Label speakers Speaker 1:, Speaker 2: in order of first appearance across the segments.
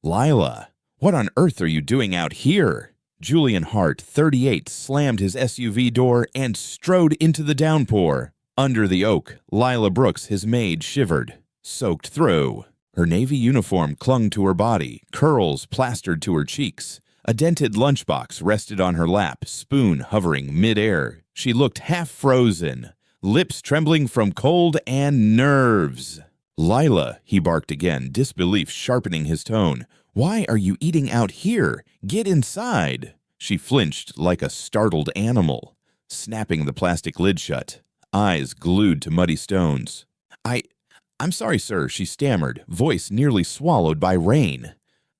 Speaker 1: Lila, what on earth are you doing out here? Julian Hart, 38, slammed his SUV door and strode into the downpour. Under the oak, Lila Brooks, his maid, shivered, soaked through. Her navy uniform clung to her body, curls plastered to her cheeks. A dented lunchbox rested on her lap, spoon hovering mid-air. She looked half-frozen, lips trembling from cold and nerves. "Lila," he barked again, disbelief sharpening his tone. "Why are you eating out here? Get inside!" She flinched like a startled animal, snapping the plastic lid shut, eyes glued to muddy stones. I'm sorry, sir," she stammered, voice nearly swallowed by rain.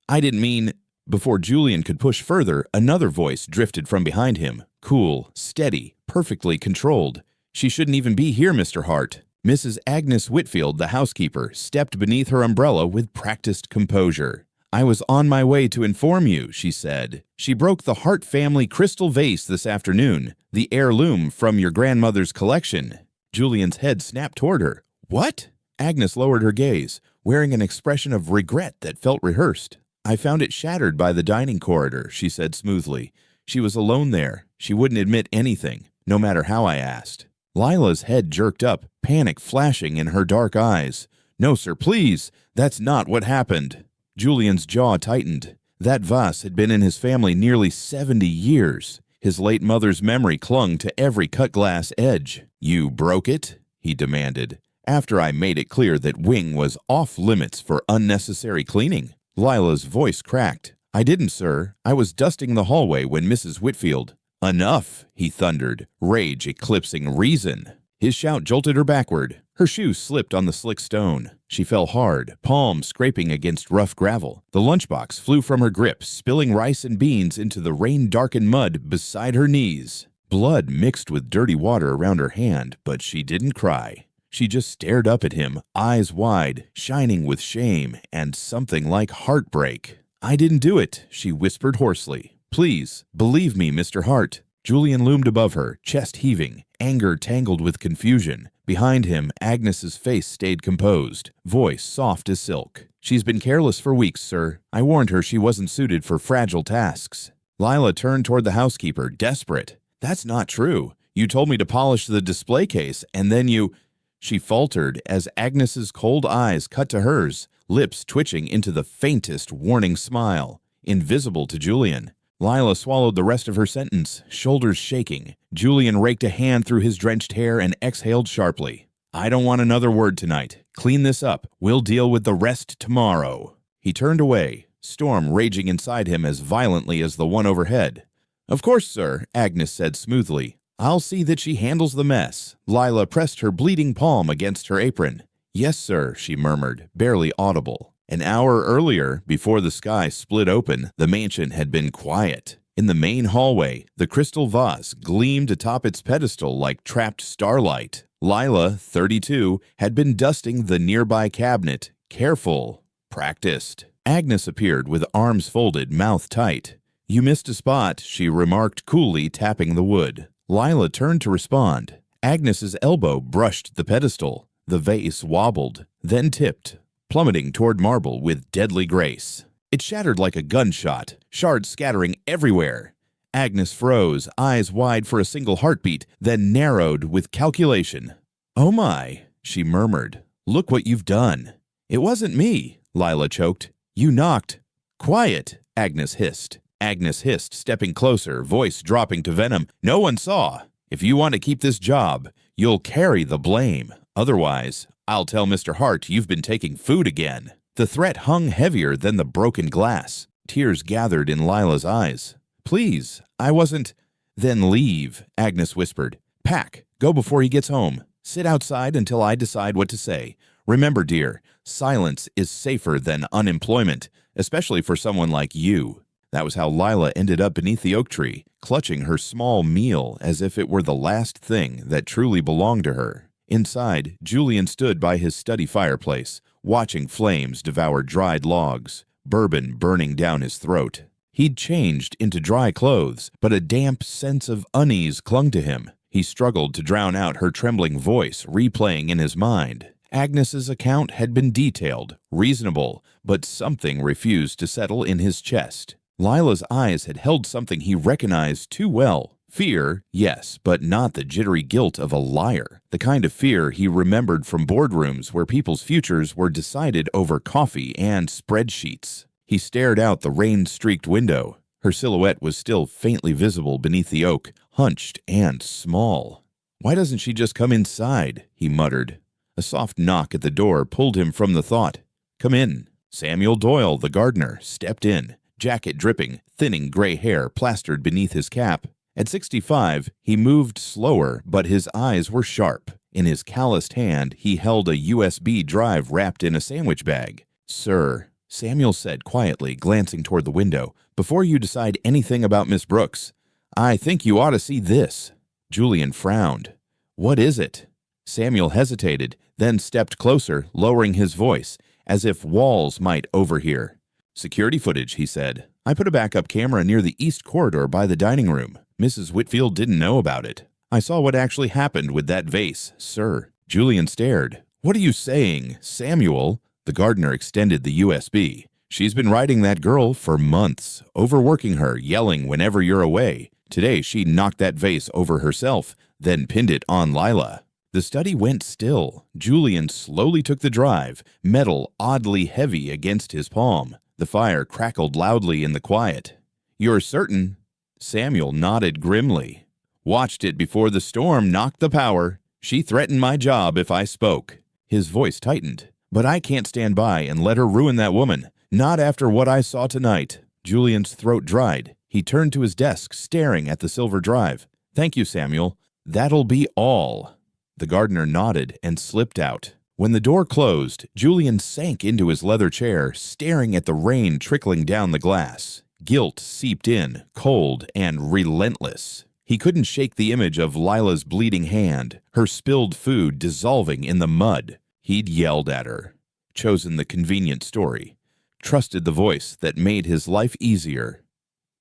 Speaker 1: "I didn't mean—" Before Julian could push further, another voice drifted from behind him, cool, steady, perfectly controlled. "She shouldn't even be here, Mr. Hart." Mrs. Agnes Whitfield, the housekeeper, stepped beneath her umbrella with practiced composure. "I was on my way to inform you," she said. "She broke the Hart family crystal vase this afternoon, the heirloom from your grandmother's collection." Julian's head snapped toward her. "What?" Agnes lowered her gaze, wearing an expression of regret that felt rehearsed. "I found it shattered by the dining corridor," she said smoothly. "She was alone there. She wouldn't admit anything, no matter how I asked." Lila's head jerked up, panic flashing in her dark eyes. "No, sir, please. That's not what happened." Julian's jaw tightened. That vase had been in his family nearly 70 years. His late mother's memory clung to every cut glass edge. "You broke it?" he demanded, after I made it clear that Wing was off limits for unnecessary cleaning. Lila's voice cracked. "I didn't, sir. I was dusting the hallway when Mrs. Whitfield—" "Enough!" he thundered, rage eclipsing reason. His shout jolted her backward. Her shoe slipped on the slick stone. She fell hard, palm scraping against rough gravel. The lunchbox flew from her grip, spilling rice and beans into the rain-darkened mud beside her knees. Blood mixed with dirty water around her hand, but she didn't cry. She just stared up at him, eyes wide, shining with shame and something like heartbreak. "I didn't do it," she whispered hoarsely. "Please, believe me, Mr. Hart." Julian loomed above her, chest heaving, anger tangled with confusion. Behind him, Agnes's face stayed composed, voice soft as silk. "She's been careless for weeks, sir. I warned her she wasn't suited for fragile tasks." Lila turned toward the housekeeper, desperate. "That's not true. You told me to polish the display case, and then you—" She faltered as Agnes's cold eyes cut to hers, lips twitching into the faintest warning smile, invisible to Julian. Lila swallowed the rest of her sentence, shoulders shaking. Julian raked a hand through his drenched hair and exhaled sharply. "I don't want another word tonight. Clean this up. We'll deal with the rest tomorrow." He turned away, storm raging inside him as violently as the one overhead. "Of course, sir," Agnes said smoothly. "I'll see that she handles the mess." Lila pressed her bleeding palm against her apron. "Yes, sir," she murmured, barely audible. An hour earlier, before the sky split open, the mansion had been quiet. In the main hallway, the crystal vase gleamed atop its pedestal like trapped starlight. Lila, 32, had been dusting the nearby cabinet, careful, practiced. Agnes appeared with arms folded, mouth tight. "You missed a spot," she remarked coolly, tapping the wood. Lila turned to respond. Agnes's elbow brushed the pedestal. The vase wobbled, then tipped, plummeting toward marble with deadly grace. It shattered like a gunshot, shards scattering everywhere. Agnes froze, eyes wide for a single heartbeat, then narrowed with calculation. "Oh my," she murmured. "Look what you've done." "It wasn't me," Lila choked. "You knocked—" "Quiet," Agnes hissed. Agnes hissed, stepping closer, voice dropping to venom. "No one saw. If you want to keep this job, you'll carry the blame. Otherwise, I'll tell Mr. Hart you've been taking food again." The threat hung heavier than the broken glass. Tears gathered in Lila's eyes. "Please, I wasn't—" "Then leave," Agnes whispered. "Pack. Go before he gets home. Sit outside until I decide what to say. Remember, dear, silence is safer than unemployment, especially for someone like you." That was how Lila ended up beneath the oak tree, clutching her small meal as if it were the last thing that truly belonged to her. Inside, Julian stood by his study fireplace, watching flames devour dried logs, bourbon burning down his throat. He'd changed into dry clothes, but a damp sense of unease clung to him. He struggled to drown out her trembling voice replaying in his mind. Agnes's account had been detailed, reasonable, but something refused to settle in his chest. Lila's eyes had held something he recognized too well. Fear, yes, but not the jittery guilt of a liar. The kind of fear he remembered from boardrooms where people's futures were decided over coffee and spreadsheets. He stared out the rain-streaked window. Her silhouette was still faintly visible beneath the oak, hunched and small. "Why doesn't she just come inside?" he muttered. A soft knock at the door pulled him from the thought. "Come in." Samuel Doyle, the gardener, stepped in, jacket dripping, thinning gray hair plastered beneath his cap. At 65, he moved slower, but his eyes were sharp. In his calloused hand, he held a USB drive wrapped in a sandwich bag. "Sir," Samuel said quietly, glancing toward the window, "before you decide anything about Miss Brooks, I think you ought to see this." Julian frowned. "What is it?" Samuel hesitated, then stepped closer, lowering his voice, as if walls might overhear. "Security footage," he said. "I put a backup camera near the east corridor by the dining room. Mrs. Whitfield didn't know about it. I saw what actually happened with that vase, sir." Julian stared. "What are you saying, Samuel?" The gardener extended the USB. "She's been riding that girl for months, overworking her, yelling whenever you're away. Today she knocked that vase over herself, then pinned it on Lila." The study went still. Julian slowly took the drive, metal oddly heavy against his palm. The fire crackled loudly in the quiet. "You're certain?" Samuel nodded grimly. "Watched it before the storm knocked the power. She threatened my job if I spoke." His voice tightened. "But I can't stand by and let her ruin that woman. Not after what I saw tonight." Julian's throat dried. He turned to his desk, staring at the silver drive. "Thank you, Samuel. That'll be all." The gardener nodded and slipped out. When the door closed, Julian sank into his leather chair, staring at the rain trickling down the glass. Guilt seeped in, cold and relentless. He couldn't shake the image of Lila's bleeding hand, her spilled food dissolving in the mud. He'd yelled at her, chosen the convenient story, trusted the voice that made his life easier.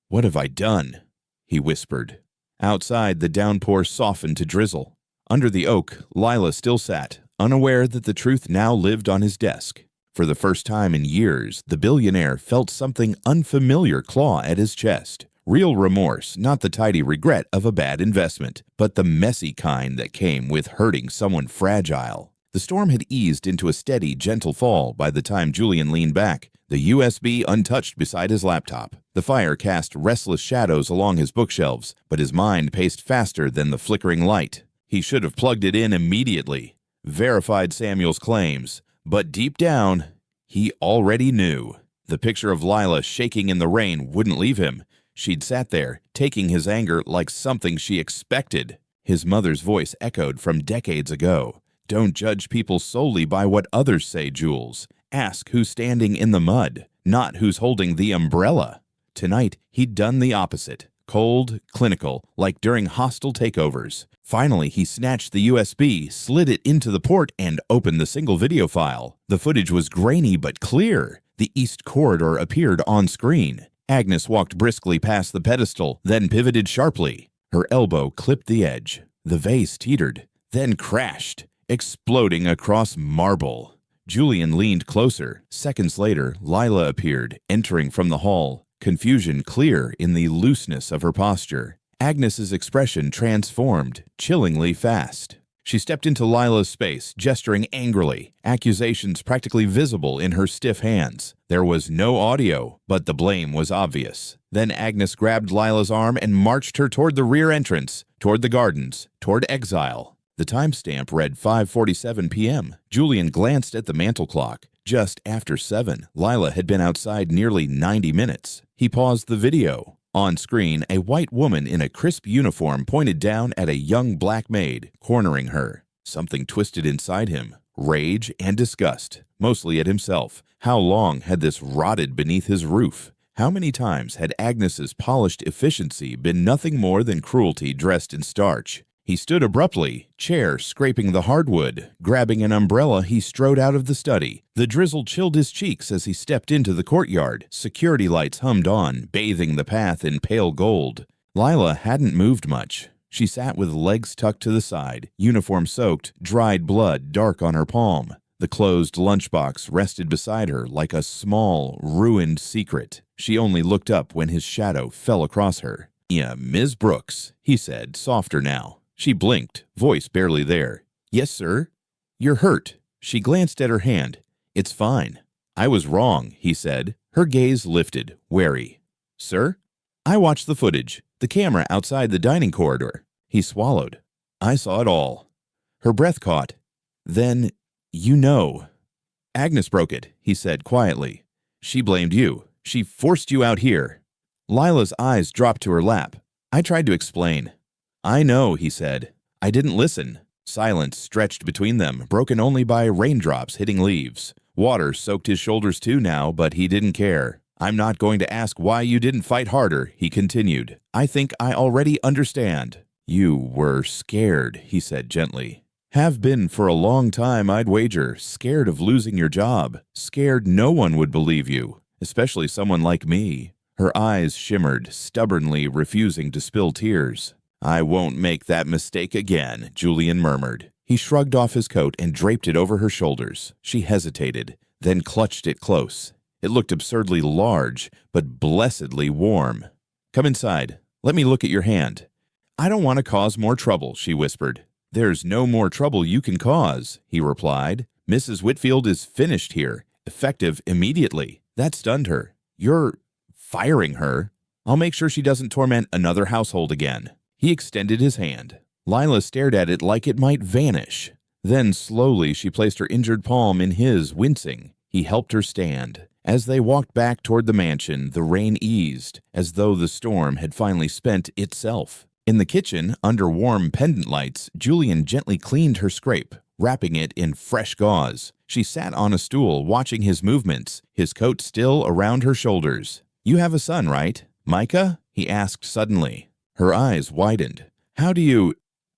Speaker 1: "What have I done?" he whispered. Outside, the downpour softened to drizzle. Under the oak, Lila still sat, unaware that the truth now lived on his desk. For the first time in years, the billionaire felt something unfamiliar claw at his chest. Real remorse, not the tidy regret of a bad investment, but the messy kind that came with hurting someone fragile. The storm had eased into a steady, gentle fall by the time Julian leaned back, the USB untouched beside his laptop. The fire cast restless shadows along his bookshelves, but his mind paced faster than the flickering light. He should have plugged it in immediately, verified Samuel's claims, but deep down, he already knew. The picture of Lila shaking in the rain wouldn't leave him. She'd sat there, taking his anger like something she expected. His mother's voice echoed from decades ago. "Don't judge people solely by what others say, Jules. Ask who's standing in the mud, not who's holding the umbrella." Tonight, he'd done the opposite. Cold, clinical, like during hostile takeovers. Finally, he snatched the USB, slid it into the port, and opened the single video file. The footage was grainy but clear. The east corridor appeared on screen. Agnes walked briskly past the pedestal, then pivoted sharply. Her elbow clipped the edge. The vase teetered, then crashed, exploding across marble. Julian leaned closer. Seconds later, Lila appeared, entering from the hall. Confusion clear in the looseness of her posture. Agnes's expression transformed, chillingly fast. She stepped into Lila's space, gesturing angrily, accusations practically visible in her stiff hands. There was no audio, but the blame was obvious. Then Agnes grabbed Lila's arm and marched her toward the rear entrance, toward the gardens, toward exile. The timestamp read 5:47 p.m. Julian glanced at the mantel clock. Just after 7, Lila had been outside nearly 90 minutes. He paused the video. On screen, a white woman in a crisp uniform pointed down at a young black maid, cornering her. Something twisted inside him. Rage and disgust, mostly at himself. How long had this rotted beneath his roof? How many times had Agnes's polished efficiency been nothing more than cruelty dressed in starch? He stood abruptly, chair scraping the hardwood. Grabbing an umbrella, he strode out of the study. The drizzle chilled his cheeks as he stepped into the courtyard. Security lights hummed on, bathing the path in pale gold. Lila hadn't moved much. She sat with legs tucked to the side, uniform soaked, dried blood dark on her palm. The closed lunchbox rested beside her like a small, ruined secret. She only looked up when his shadow fell across her. "Yeah, Ms. Brooks," he said, softer now. She blinked, voice barely there. "Yes, sir." "You're hurt." She glanced at her hand. "It's fine." "I was wrong," he said. Her gaze lifted, wary. "Sir?" "I watched the footage, the camera outside the dining corridor." He swallowed. "I saw it all." Her breath caught. "Then, you know." "Agnes broke it," he said quietly. "She blamed you. She forced you out here." Lila's eyes dropped to her lap. "I tried to explain." "I know," he said. "I didn't listen." Silence stretched between them, broken only by raindrops hitting leaves. Water soaked his shoulders too now, but he didn't care. "I'm not going to ask why you didn't fight harder," he continued. "I think I already understand." "You were scared," he said gently. "Have been for a long time, I'd wager. Scared of losing your job. Scared no one would believe you, especially someone like me." Her eyes shimmered, stubbornly refusing to spill tears. "I won't make that mistake again," Julian murmured. He shrugged off his coat and draped it over her shoulders. She hesitated, then clutched it close. It looked absurdly large, but blessedly warm. "Come inside. Let me look at your hand." "I don't want to cause more trouble," she whispered. "There's no more trouble you can cause," he replied. "Mrs. Whitfield is finished here, effective immediately." That stunned her. "You're firing her?" "I'll make sure she doesn't torment another household again." He extended his hand. Lila stared at it like it might vanish. Then slowly she placed her injured palm in his, wincing. He helped her stand. As they walked back toward the mansion, the rain eased, as though the storm had finally spent itself. In the kitchen, under warm pendant lights, Julian gently cleaned her scrape, wrapping it in fresh gauze. She sat on a stool, watching his movements, his coat still around her shoulders. "You have a son, right? Micah?" he asked suddenly. Her eyes widened. "How do you—"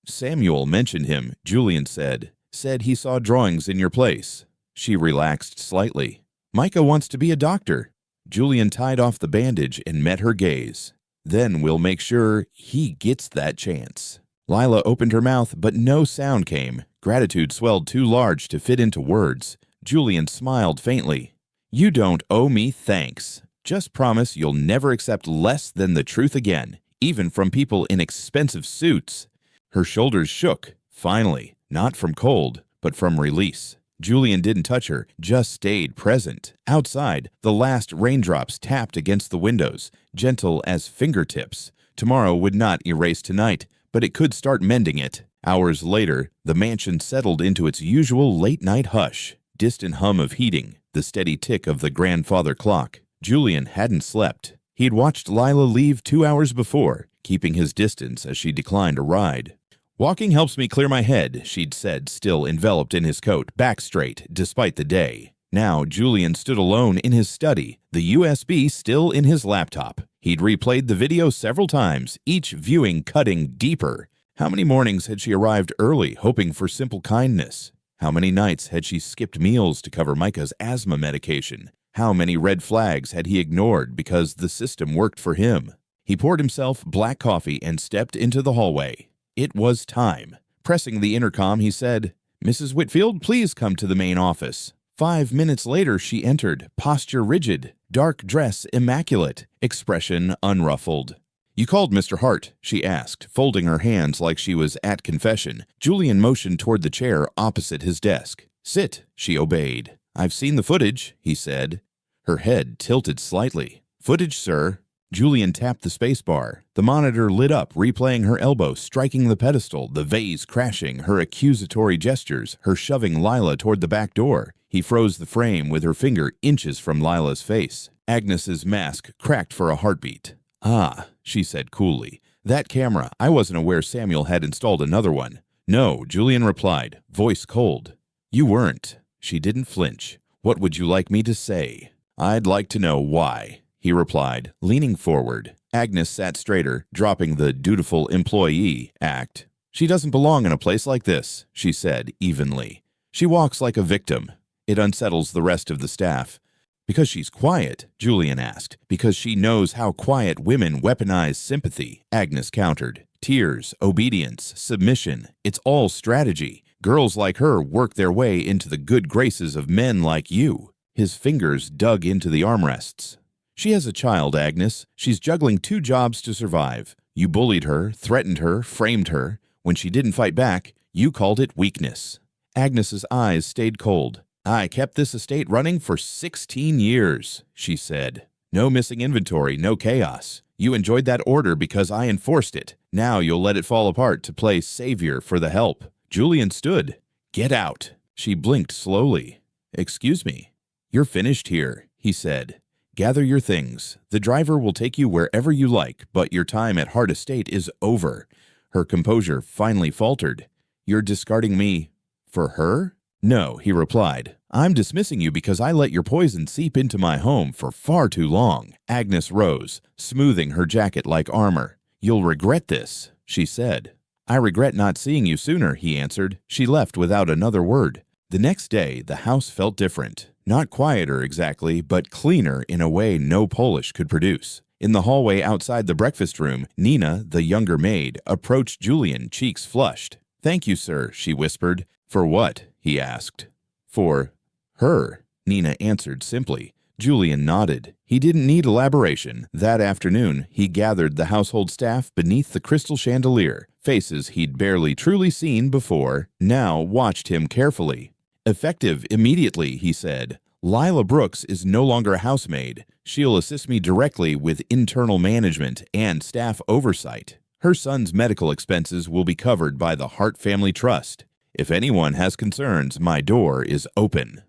Speaker 1: "Samuel mentioned him," Julian said. "Said he saw drawings in your place." She relaxed slightly. "Micah wants to be a doctor." Julian tied off the bandage and met her gaze. "Then we'll make sure he gets that chance." Lila opened her mouth, but no sound came. Gratitude swelled too large to fit into words. Julian smiled faintly. "You don't owe me thanks. Just promise you'll never accept less than the truth again, even from people in expensive suits." Her shoulders shook, finally, not from cold, but from release. Julian didn't touch her, just stayed present. Outside, the last raindrops tapped against the windows, gentle as fingertips. Tomorrow would not erase tonight, but it could start mending it. Hours later, the mansion settled into its usual late-night hush. Distant hum of heating, the steady tick of the grandfather clock. Julian hadn't slept. He'd watched Lila leave 2 hours before, keeping his distance as she declined a ride. "Walking helps me clear my head," she'd said, still enveloped in his coat, back straight, despite the day. Now Julian stood alone in his study, the USB still in his laptop. He'd replayed the video several times, each viewing cutting deeper. How many mornings had she arrived early, hoping for simple kindness? How many nights had she skipped meals to cover Micah's asthma medication? How many red flags had he ignored because the system worked for him? He poured himself black coffee and stepped into the hallway. It was time. Pressing the intercom, he said, "Mrs. Whitfield, please come to the main office." 5 minutes later, she entered, posture rigid, dark dress immaculate, expression unruffled. "You called Mr. Hart?" she asked, folding her hands like she was at confession. Julian motioned toward the chair opposite his desk. "Sit," she obeyed. "I've seen the footage," he said. Her head tilted slightly. "Footage, sir." Julian tapped the spacebar. The monitor lit up, replaying her elbow striking the pedestal, the vase crashing, her accusatory gestures, her shoving Lila toward the back door. He froze the frame with her finger inches from Lila's face. Agnes's mask cracked for a heartbeat. "Ah," she said coolly. "That camera, I wasn't aware Samuel had installed another one." "No," Julian replied, voice cold. "You weren't." She didn't flinch. "What would you like me to say?" "I'd like to know why," he replied, leaning forward. Agnes sat straighter, dropping the dutiful employee act. "She doesn't belong in a place like this," she said evenly. "She walks like a victim. It unsettles the rest of the staff." "Because she's quiet?" Julian asked. "Because she knows how quiet women weaponize sympathy," Agnes countered. "Tears, obedience, submission. It's all strategy. Girls like her work their way into the good graces of men like you." His fingers dug into the armrests. "She has a child, Agnes. She's juggling 2 jobs to survive. You bullied her, threatened her, framed her. When she didn't fight back, you called it weakness." Agnes's eyes stayed cold. "I kept this estate running for 16 years, she said. "No missing inventory, no chaos. You enjoyed that order because I enforced it. Now you'll let it fall apart to play savior for the help." Julian stood. "Get out." She blinked slowly. "Excuse me." "You're finished here," he said. "Gather your things. The driver will take you wherever you like, but your time at Hart Estate is over." Her composure finally faltered. "You're discarding me for her?" "No," he replied. "I'm dismissing you because I let your poison seep into my home for far too long." Agnes rose, smoothing her jacket like armor. "You'll regret this," she said. "I regret not seeing you sooner," he answered. She left without another word. The next day, the house felt different. Not quieter exactly, but cleaner in a way no polish could produce. In the hallway outside the breakfast room, Nina, the younger maid, approached Julian, cheeks flushed. "Thank you, sir," she whispered. "For what?" he asked. "For her," Nina answered simply. Julian nodded. He didn't need elaboration. That afternoon, he gathered the household staff beneath the crystal chandelier. Faces he'd barely truly seen before now watched him carefully. "Effective immediately," he said. "Lila Brooks is no longer a housemaid. She'll assist me directly with internal management and staff oversight. Her son's medical expenses will be covered by the Hart Family Trust. If anyone has concerns, my door is open."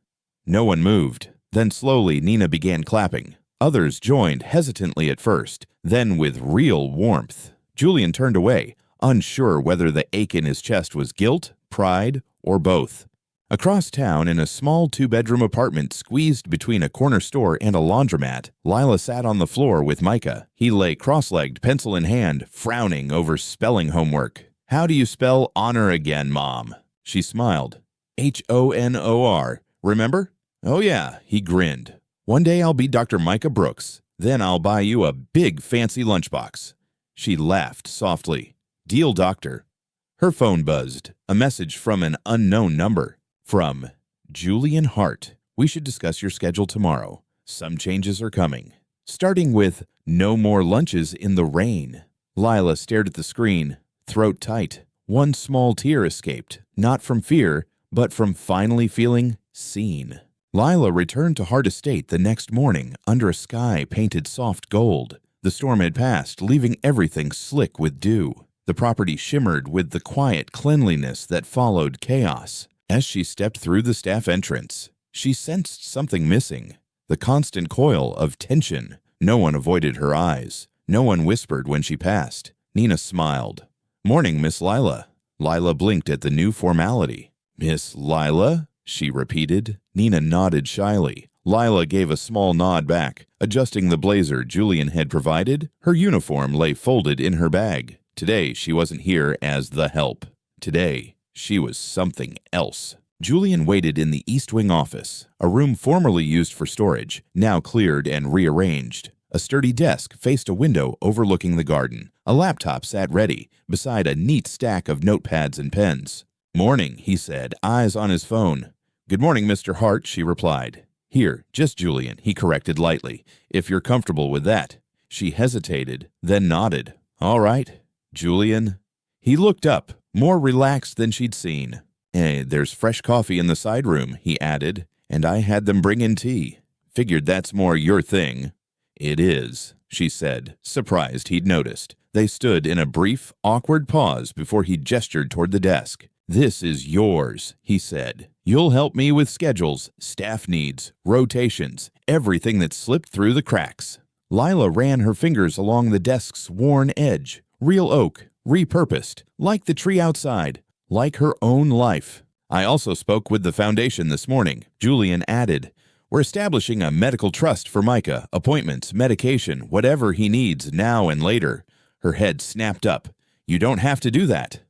Speaker 1: No one moved. Then slowly Nina began clapping. Others joined hesitantly at first, then with real warmth. Julian turned away, unsure whether the ache in his chest was guilt, pride, or both. Across town, in a small 2-bedroom apartment squeezed between a corner store and a laundromat, Lila sat on the floor with Micah. He lay cross-legged, pencil in hand, frowning over spelling homework. "How do you spell honor again, Mom?" She smiled. "Honor. Remember?" "Oh yeah," he grinned. "One day I'll be Dr. Micah Brooks. Then I'll buy you a big fancy lunchbox." She laughed softly. "Deal, doctor." Her phone buzzed. A message from an unknown number. From Julian Hart. "We should discuss your schedule tomorrow. Some changes are coming." Starting with "no more lunches in the rain." Lila stared at the screen, throat tight. One small tear escaped, not from fear, but from finally feeling seen. Lila returned to Hart Estate the next morning under a sky painted soft gold. The storm had passed, leaving everything slick with dew. The property shimmered with the quiet cleanliness that followed chaos. As she stepped through the staff entrance, she sensed something missing. The constant coil of tension. No one avoided her eyes. No one whispered when she passed. Nina smiled. "Morning, Miss Lila." Lila blinked at the new formality. "Miss Lila?" she repeated. Nina nodded shyly. Lila gave a small nod back. Adjusting the blazer Julian had provided, her uniform lay folded in her bag. Today she wasn't here as the help. Today she was something else. Julian waited in the East Wing office, a room formerly used for storage, now cleared and rearranged. A sturdy desk faced a window overlooking the garden. A laptop sat ready, beside a neat stack of notepads and pens. "Morning," he said, eyes on his phone. "Good morning, Mr. Hart," she replied. "Here, just Julian," he corrected lightly, "if you're comfortable with that." She hesitated, then nodded. "All right, Julian." He looked up, more relaxed than she'd seen. There's fresh coffee in the side room," he added, "and I had them bring in tea. Figured that's more your thing." "It is," she said, surprised he'd noticed. They stood in a brief, awkward pause before he gestured toward the desk. "This is yours," he said. "You'll help me with schedules, staff needs, rotations, everything that slipped through the cracks." Lila ran her fingers along the desk's worn edge. Real oak, repurposed, like the tree outside, like her own life. "I also spoke with the foundation this morning," Julian added. "We're establishing a medical trust for Micah, appointments, medication, whatever he needs now and later." Her head snapped up. "You don't have to do that."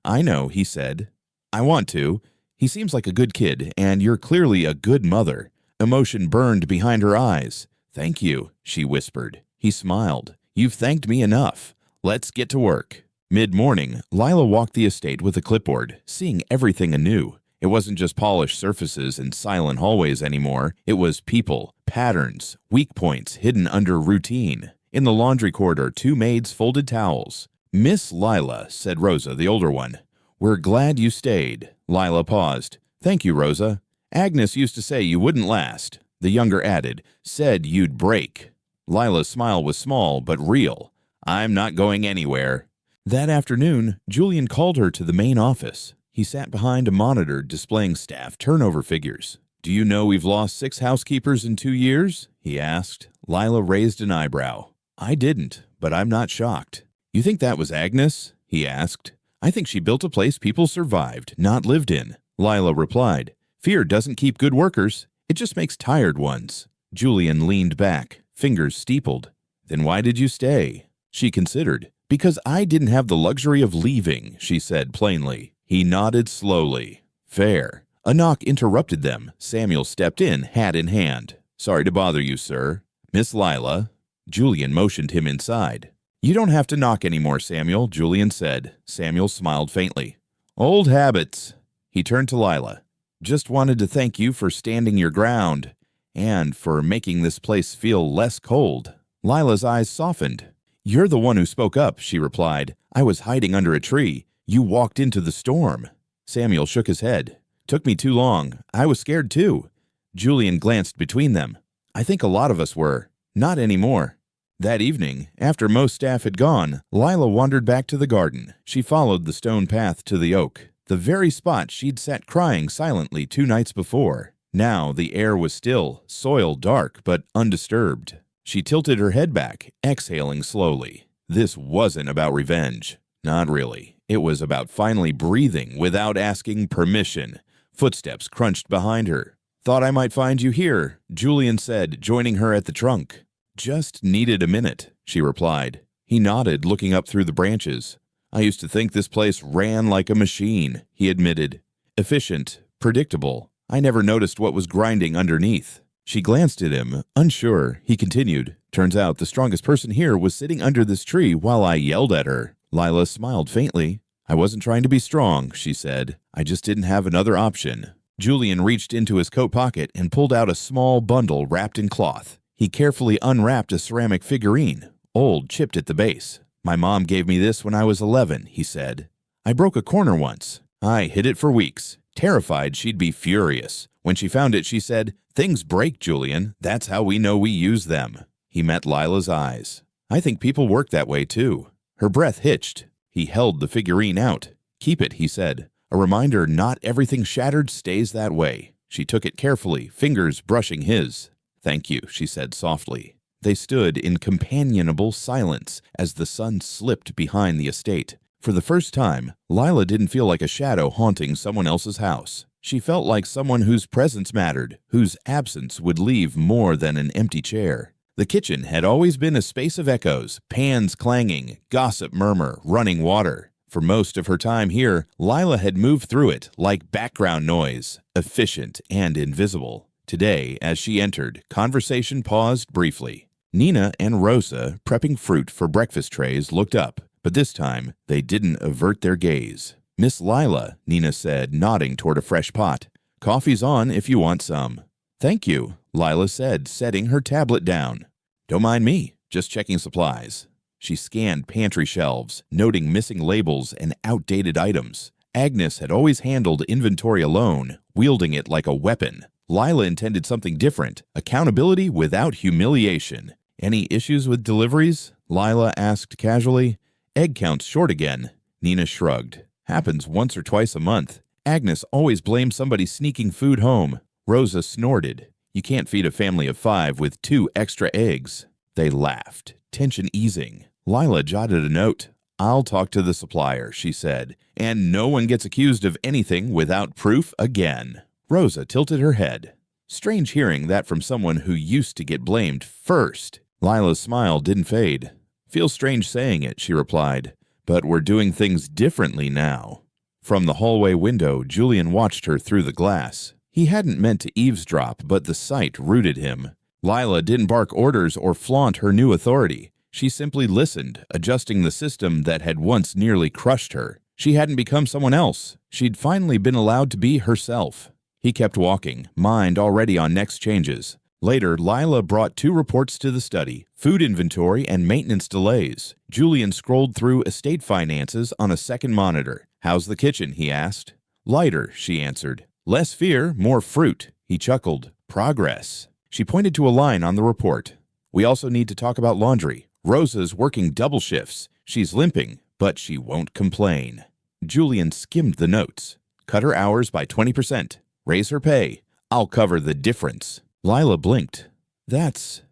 Speaker 1: "I know," he said. "I want to. He seems like a good kid, and you're clearly a good mother." Emotion burned behind her eyes. "Thank you," she whispered. He smiled. "You've thanked me enough. Let's get to work." Mid-morning, Lila walked the estate with a clipboard, seeing everything anew. It wasn't just polished surfaces and silent hallways anymore. It was people, patterns, weak points hidden under routine. In the laundry corridor, 2 maids folded towels. "Miss Lila," said Rosa, the older one. "We're glad you stayed." Lila paused. "Thank you, Rosa. Agnes used to say you wouldn't last." The younger added, "Said you'd break." Lila's smile was small but real. "I'm not going anywhere." That afternoon, Julian called her to the main office. He sat behind a monitor displaying staff turnover figures. "Do you know we've lost 6 housekeepers in 2 years?" he asked. Lila raised an eyebrow. "I didn't, but I'm not shocked." "You think that was Agnes?" he asked. "I think she built a place people survived, not lived in." Lila replied, "Fear doesn't keep good workers. It just makes tired ones." Julian leaned back, fingers steepled. "Then why did you stay?" She considered. "Because I didn't have the luxury of leaving," she said plainly. He nodded slowly. "Fair." A knock interrupted them. Samuel stepped in, hat in hand. "Sorry to bother you, sir." "Miss Lila." Julian motioned him inside. "You don't have to knock anymore, Samuel," Julian said. Samuel smiled faintly. "Old habits." He turned to Lila. "Just wanted to thank you for standing your ground and for making this place feel less cold." Lila's eyes softened. "You're the one who spoke up," she replied. "I was hiding under a tree. You walked into the storm." Samuel shook his head. "Took me too long. I was scared too." Julian glanced between them. "I think a lot of us were. Not anymore." That evening, after most staff had gone, Lila wandered back to the garden. She followed the stone path to the oak, the very spot she'd sat crying silently 2 nights before. Now the air was still, soil dark but undisturbed. She tilted her head back, exhaling slowly. This wasn't about revenge. Not really. It was about finally breathing without asking permission. Footsteps crunched behind her. "Thought I might find you here," Julian said, joining her at the trunk. "Just needed a minute," she replied. He nodded, looking up through the branches. "I used to think this place ran like a machine," he admitted. "Efficient, predictable. I never noticed what was grinding underneath." She glanced at him, unsure. He continued, "Turns out the strongest person here was sitting under this tree while I yelled at her." Lila smiled faintly. "I wasn't trying to be strong," she said. "I just didn't have another option." Julian reached into his coat pocket and pulled out a small bundle wrapped in cloth. He carefully unwrapped a ceramic figurine, old, chipped at the base. "My mom gave me this when I was 11, he said. "I broke a corner once. I hid it for weeks, terrified she'd be furious. When she found it, she said, 'Things break, Julian. That's how we know we use them.'" He met Lila's eyes. "I think people work that way, too." Her breath hitched. He held the figurine out. "Keep it," he said. "A reminder not everything shattered stays that way." She took it carefully, fingers brushing his. "Thank you," she said softly. They stood in companionable silence as the sun slipped behind the estate. For the first time, Lila didn't feel like a shadow haunting someone else's house. She felt like someone whose presence mattered, whose absence would leave more than an empty chair. The kitchen had always been a space of echoes, pans clanging, gossip murmur, running water. For most of her time here, Lila had moved through it like background noise, efficient and invisible. Today, as she entered, conversation paused briefly. Nina and Rosa, prepping fruit for breakfast trays, looked up, but this time they didn't avert their gaze. "Miss Lila," Nina said, nodding toward a fresh pot. "Coffee's on if you want some." "Thank you," Lila said, setting her tablet down. "Don't mind me, just checking supplies." She scanned pantry shelves, noting missing labels and outdated items. Agnes had always handled inventory alone, wielding it like a weapon. Lila intended something different, accountability without humiliation. "Any issues with deliveries?" Lila asked casually. "Egg count's short again." Nina shrugged. "Happens once or twice a month. Agnes always blames somebody sneaking food home." Rosa snorted. "You can't feed a family of 5 with 2 extra eggs." They laughed, tension easing. Lila jotted a note. "I'll talk to the supplier," she said, "and no one gets accused of anything without proof again." Rosa tilted her head. Strange hearing that from someone who used to get blamed first. Lila's smile didn't fade. "Feels strange saying it," she replied, "but we're doing things differently now." From the hallway window, Julian watched her through the glass. He hadn't meant to eavesdrop, but the sight rooted him. Lila didn't bark orders or flaunt her new authority. She simply listened, adjusting the system that had once nearly crushed her. She hadn't become someone else. She'd finally been allowed to be herself. He kept walking, mind already on next changes. Later, Lila brought 2 reports to the study, food inventory and maintenance delays. Julian scrolled through estate finances on a second monitor. "How's the kitchen?" he asked. "Lighter," she answered. "Less fear, more fruit." He chuckled. "Progress." She pointed to a line on the report. "We also need to talk about laundry. Rosa's working double shifts. She's limping, but she won't complain." Julian skimmed the notes. "Cut her hours by 20%. Raise her pay. I'll cover the difference." Lila blinked. "That's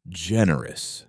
Speaker 1: generous."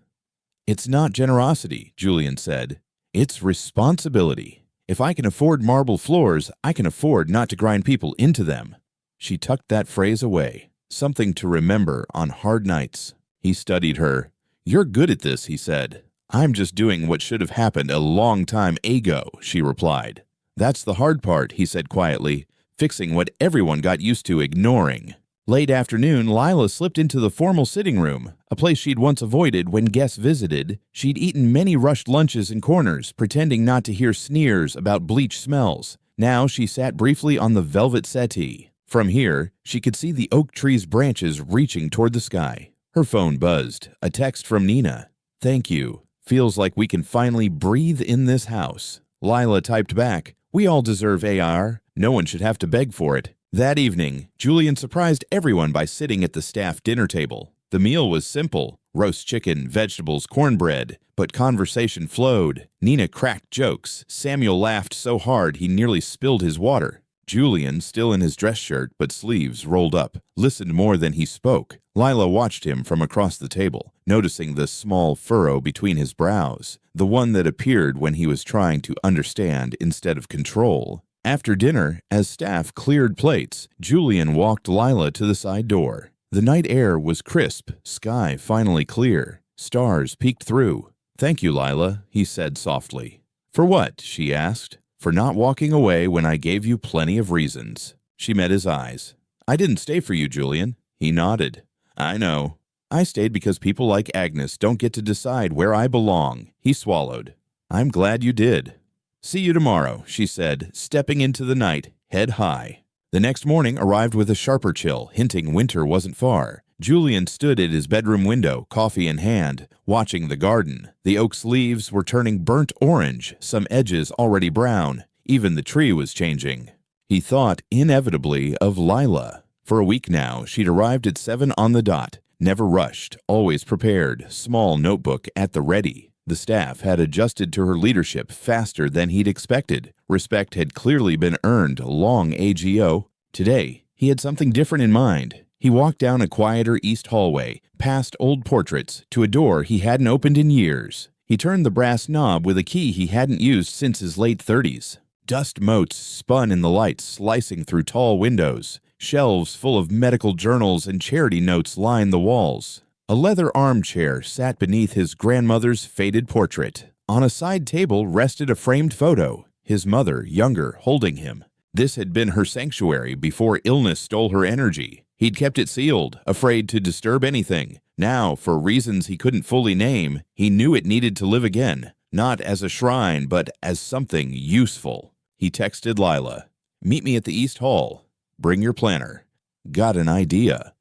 Speaker 1: "It's not generosity," Julian said. "It's responsibility. If I can afford marble floors, I can afford not to grind people into them." She tucked that phrase away, something to remember on hard nights. He studied her. "You're good at this," he said. "I'm just doing what should have happened a long time ago," she replied. "That's the hard part," he said quietly, "fixing what everyone got used to ignoring." Late afternoon, Lila slipped into the formal sitting room, a place she'd once avoided when guests visited. She'd eaten many rushed lunches in corners, pretending not to hear sneers about bleach smells. Now she sat briefly on the velvet settee. From here, she could see the oak tree's branches reaching toward the sky. Her phone buzzed. A text from Nina. "Thank you. Feels like we can finally breathe in this house." Lila typed back, "We all deserve AR. No one should have to beg for it." That evening, Julian surprised everyone by sitting at the staff dinner table. The meal was simple: roast chicken, vegetables, cornbread, but conversation flowed. Nina cracked jokes. Samuel laughed so hard he nearly spilled his water. Julian, still in his dress shirt but sleeves rolled up, listened more than he spoke. Lila watched him from across the table, noticing the small furrow between his brows, the one that appeared when he was trying to understand instead of control. After dinner, as staff cleared plates, Julian walked Lila to the side door. The night air was crisp, sky finally clear. Stars peeked through. "Thank you, Lila," he said softly. "For what?" she asked. "For not walking away when I gave you plenty of reasons." She met his eyes. "I didn't stay for you, Julian." He nodded. "I know. I stayed because people like Agnes don't get to decide where I belong." He swallowed. "I'm glad you did." "See you tomorrow," she said, stepping into the night, head high. The next morning arrived with a sharper chill, hinting winter wasn't far. Julian stood at his bedroom window, coffee in hand, watching the garden. The oak's leaves were turning burnt orange, some edges already brown. Even the tree was changing. He thought inevitably of Lila. For a week now, she'd arrived at 7 on the dot, never rushed, always prepared, small notebook at the ready. The staff had adjusted to her leadership faster than he'd expected. Respect had clearly been earned, long ago. Today, he had something different in mind. He walked down a quieter east hallway, past old portraits, to a door he hadn't opened in years. He turned the brass knob with a key he hadn't used since his late 30s. Dust motes spun in the light, slicing through tall windows. Shelves full of medical journals and charity notes lined the walls. A leather armchair sat beneath his grandmother's faded portrait. On a side table rested a framed photo, his mother, younger, holding him. This had been her sanctuary before illness stole her energy. He'd kept it sealed, afraid to disturb anything. Now, for reasons he couldn't fully name, he knew it needed to live again, not as a shrine, but as something useful. He texted Lila, "Meet me at the East Hall. Bring your planner." Got an idea.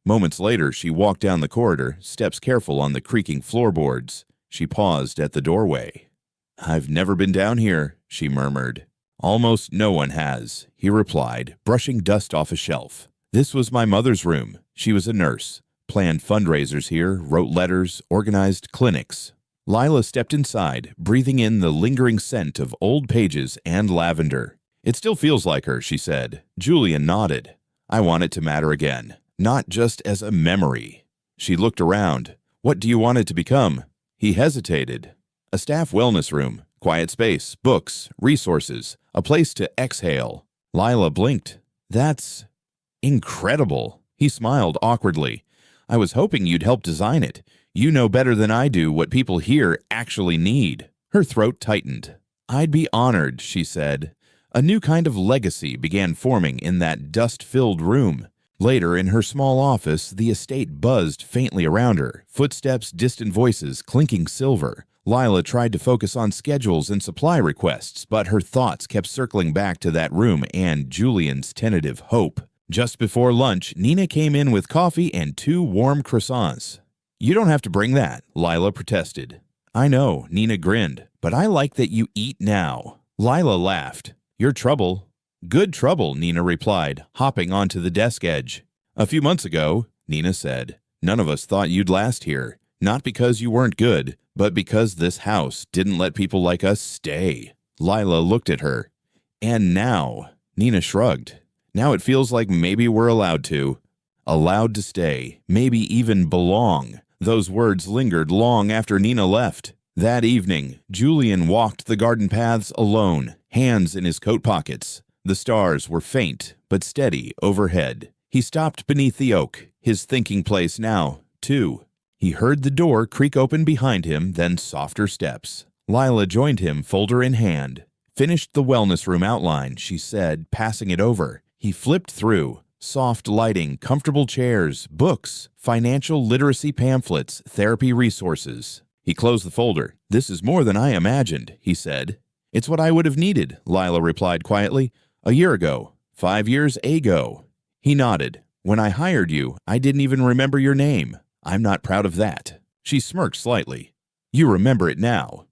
Speaker 1: Moments later, she walked down the corridor, steps careful on the creaking floorboards. She paused at the doorway. "I've never been down here," she murmured. "Almost no one has," he replied, brushing dust off a shelf. "This was my mother's room. She was a nurse. Planned fundraisers here, wrote letters, organized clinics." Lila stepped inside, breathing in the lingering scent of old pages and lavender. "It still feels like her," she said. Julian nodded. "I want it to matter again. Not just as a memory." She looked around. "What do you want it to become?" He hesitated. "A staff wellness room, quiet space, books, resources, a place to exhale." Lila blinked. "That's incredible." He smiled awkwardly. "I was hoping you'd help design it. You know better than I do what people here actually need." Her throat tightened. "I'd be honored," she said. A new kind of legacy began forming in that dust-filled room. Later, in her small office, the estate buzzed faintly around her, footsteps, distant voices, clinking silver. Lila tried to focus on schedules and supply requests, but her thoughts kept circling back to that room and Julian's tentative hope. Just before lunch, Nina came in with coffee and 2 warm croissants. "You don't have to bring that," Lila protested. "I know," Nina grinned, "but I like that you eat now." Lila laughed. "Your trouble." "Good trouble," Nina replied, hopping onto the desk edge. "A few months ago," Nina said, "none of us thought you'd last here. Not because you weren't good, but because this house didn't let people like us stay." Lila looked at her. "And now," Nina shrugged. "Now it feels like maybe we're allowed to. Allowed to stay, maybe even belong." Those words lingered long after Nina left. That evening, Julian walked the garden paths alone, hands in his coat pockets. The stars were faint but steady overhead. He stopped beneath the oak, his thinking place now, too. He heard the door creak open behind him, then softer steps. Lila joined him, folder in hand. "Finished the wellness room outline," she said, passing it over. He flipped through. Soft lighting, comfortable chairs, books, financial literacy pamphlets, therapy resources. He closed the folder. "This is more than I imagined," he said. "It's what I would have needed," Lila replied quietly. "A year ago. 5 years ago." He nodded. "When I hired you, I didn't even remember your name. I'm not proud of that." She smirked slightly. "You remember it now."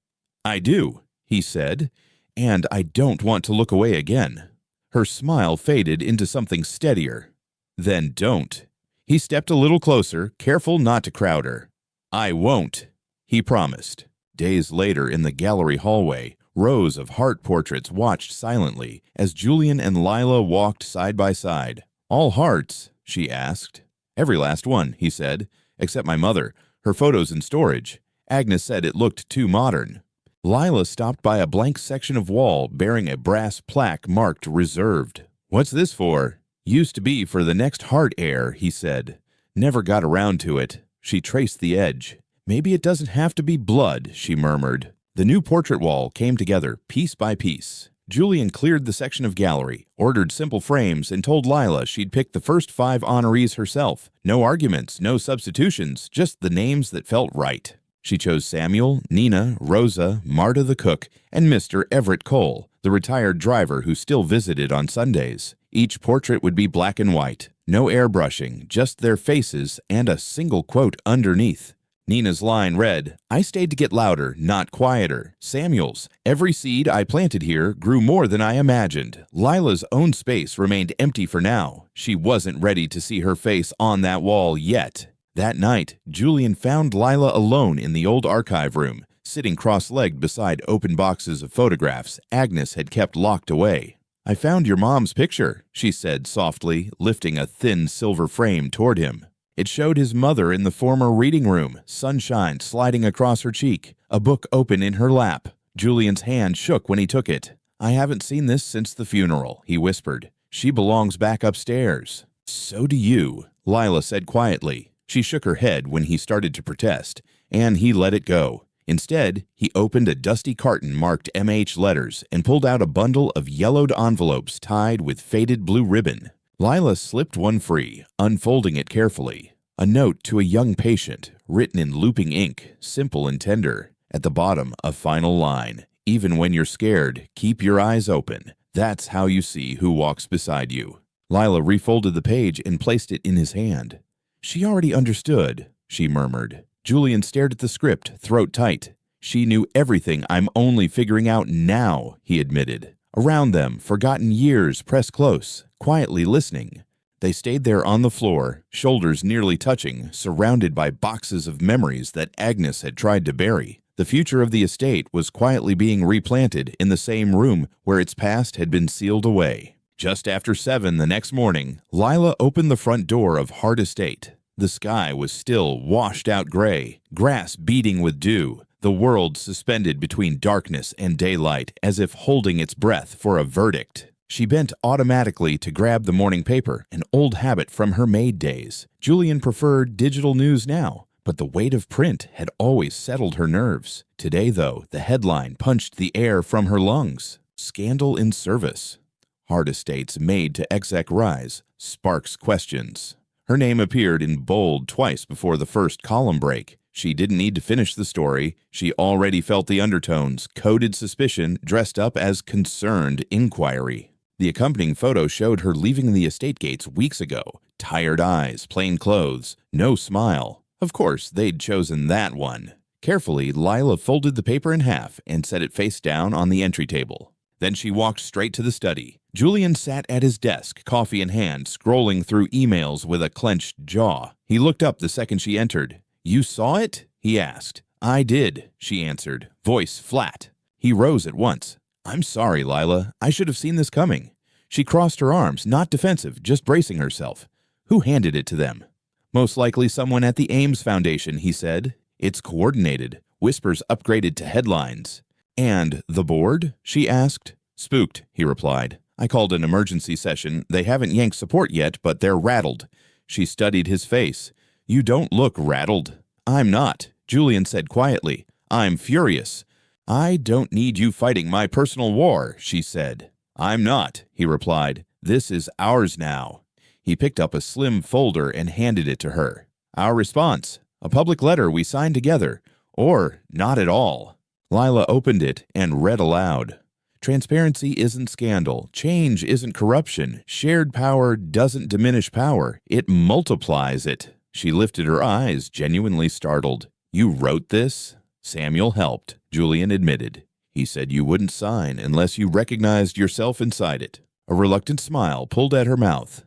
Speaker 1: "I do," he said, "and I don't want to look away again." Her smile faded into something steadier. "Then don't." He stepped a little closer, careful not to crowd her. "I won't," he promised. Days later, in the gallery hallway, rows of heart portraits watched silently as Julian and Lila walked side by side. "All hearts?" she asked. "Every last one," he said, "except my mother. Her photo's in storage. Agnes said it looked too modern." Lila stopped by a blank section of wall bearing a brass plaque marked "Reserved." "What's this for?" "Used to be for the next heart heir," he said. "Never got around to it." She traced the edge. "Maybe it doesn't have to be blood," she murmured. The new portrait wall came together, piece by piece. Julian cleared the section of gallery, ordered simple frames, and told Lila she'd pick the first 5 honorees herself. No arguments, no substitutions, just the names that felt right. She chose Samuel, Nina, Rosa, Marta the cook, and Mr. Everett Cole, the retired driver who still visited on Sundays. Each portrait would be black and white. No airbrushing, just their faces and a single quote underneath. Nina's line read, "I stayed to get louder, not quieter." Samuel's, "Every seed I planted here grew more than I imagined." Lila's own space remained empty for now. She wasn't ready to see her face on that wall yet. That night, Julian found Lila alone in the old archive room, sitting cross-legged beside open boxes of photographs Agnes had kept locked away. "I found your mom's picture," she said softly, lifting a thin silver frame toward him. It showed his mother in the former reading room, sunshine sliding across her cheek, a book open in her lap. Julian's hand shook when he took it. "I haven't seen this since the funeral," he whispered. "She belongs back upstairs." "So do you," Lila said quietly. She shook her head when he started to protest, and he let it go. Instead, he opened a dusty carton marked MH letters and pulled out a bundle of yellowed envelopes tied with faded blue ribbon. Lila slipped one free, unfolding it carefully. A note to a young patient, written in looping ink, simple and tender. At the bottom, a final line. "Even when you're scared, keep your eyes open. That's how you see who walks beside you." Lila refolded the page and placed it in his hand. "She already understood," she murmured. Julian stared at the script, throat tight. "She knew everything I'm only figuring out now," he admitted. Around them, forgotten years pressed close, quietly listening. They stayed there on the floor, shoulders nearly touching, surrounded by boxes of memories that Agnes had tried to bury. The future of the estate was quietly being replanted in the same room where its past had been sealed away. Just after 7 the next morning, Lila opened the front door of Hart Estate. The sky was still washed-out gray, grass beating with dew, the world suspended between darkness and daylight as if holding its breath for a verdict. She bent automatically to grab the morning paper, an old habit from her maid days. Julian preferred digital news now, but the weight of print had always settled her nerves. Today, though, the headline punched the air from her lungs. "Scandal in service." Hard Estates maid to exec rise, sparks questions. Her name appeared in bold twice before the first column break. She didn't need to finish the story. She already felt the undertones, coded suspicion dressed up as concerned inquiry. The accompanying photo showed her leaving the estate gates weeks ago. Tired eyes, plain clothes, no smile. Of course, they'd chosen that one. Carefully, Lila folded the paper in half and set it face down on the entry table. Then she walked straight to the study. Julian sat at his desk, coffee in hand, scrolling through emails with a clenched jaw. He looked up the second she entered. "You saw it?" he asked. "I did," she answered, voice flat. He rose at once. "I'm sorry, Lila. I should have seen this coming." She crossed her arms, not defensive, just bracing herself. "Who handed it to them?" "Most likely someone at the Ames Foundation," he said. "It's coordinated. Whispers upgraded to headlines." "And the board?" she asked. "Spooked," he replied. "I called an emergency session. They haven't yanked support yet, but they're rattled." She studied his face. "You don't look rattled." "I'm not," Julian said quietly. "I'm furious." "I don't need you fighting my personal war," she said. "I'm not," he replied. "This is ours now." He picked up a slim folder and handed it to her. "Our response. A public letter we signed together. Or not at all." Lila opened it and read aloud. "Transparency isn't scandal. Change isn't corruption. Shared power doesn't diminish power. It multiplies it." She lifted her eyes, genuinely startled. "You wrote this?" "Samuel helped," Julian admitted. "He said you wouldn't sign unless you recognized yourself inside it." A reluctant smile pulled at her mouth.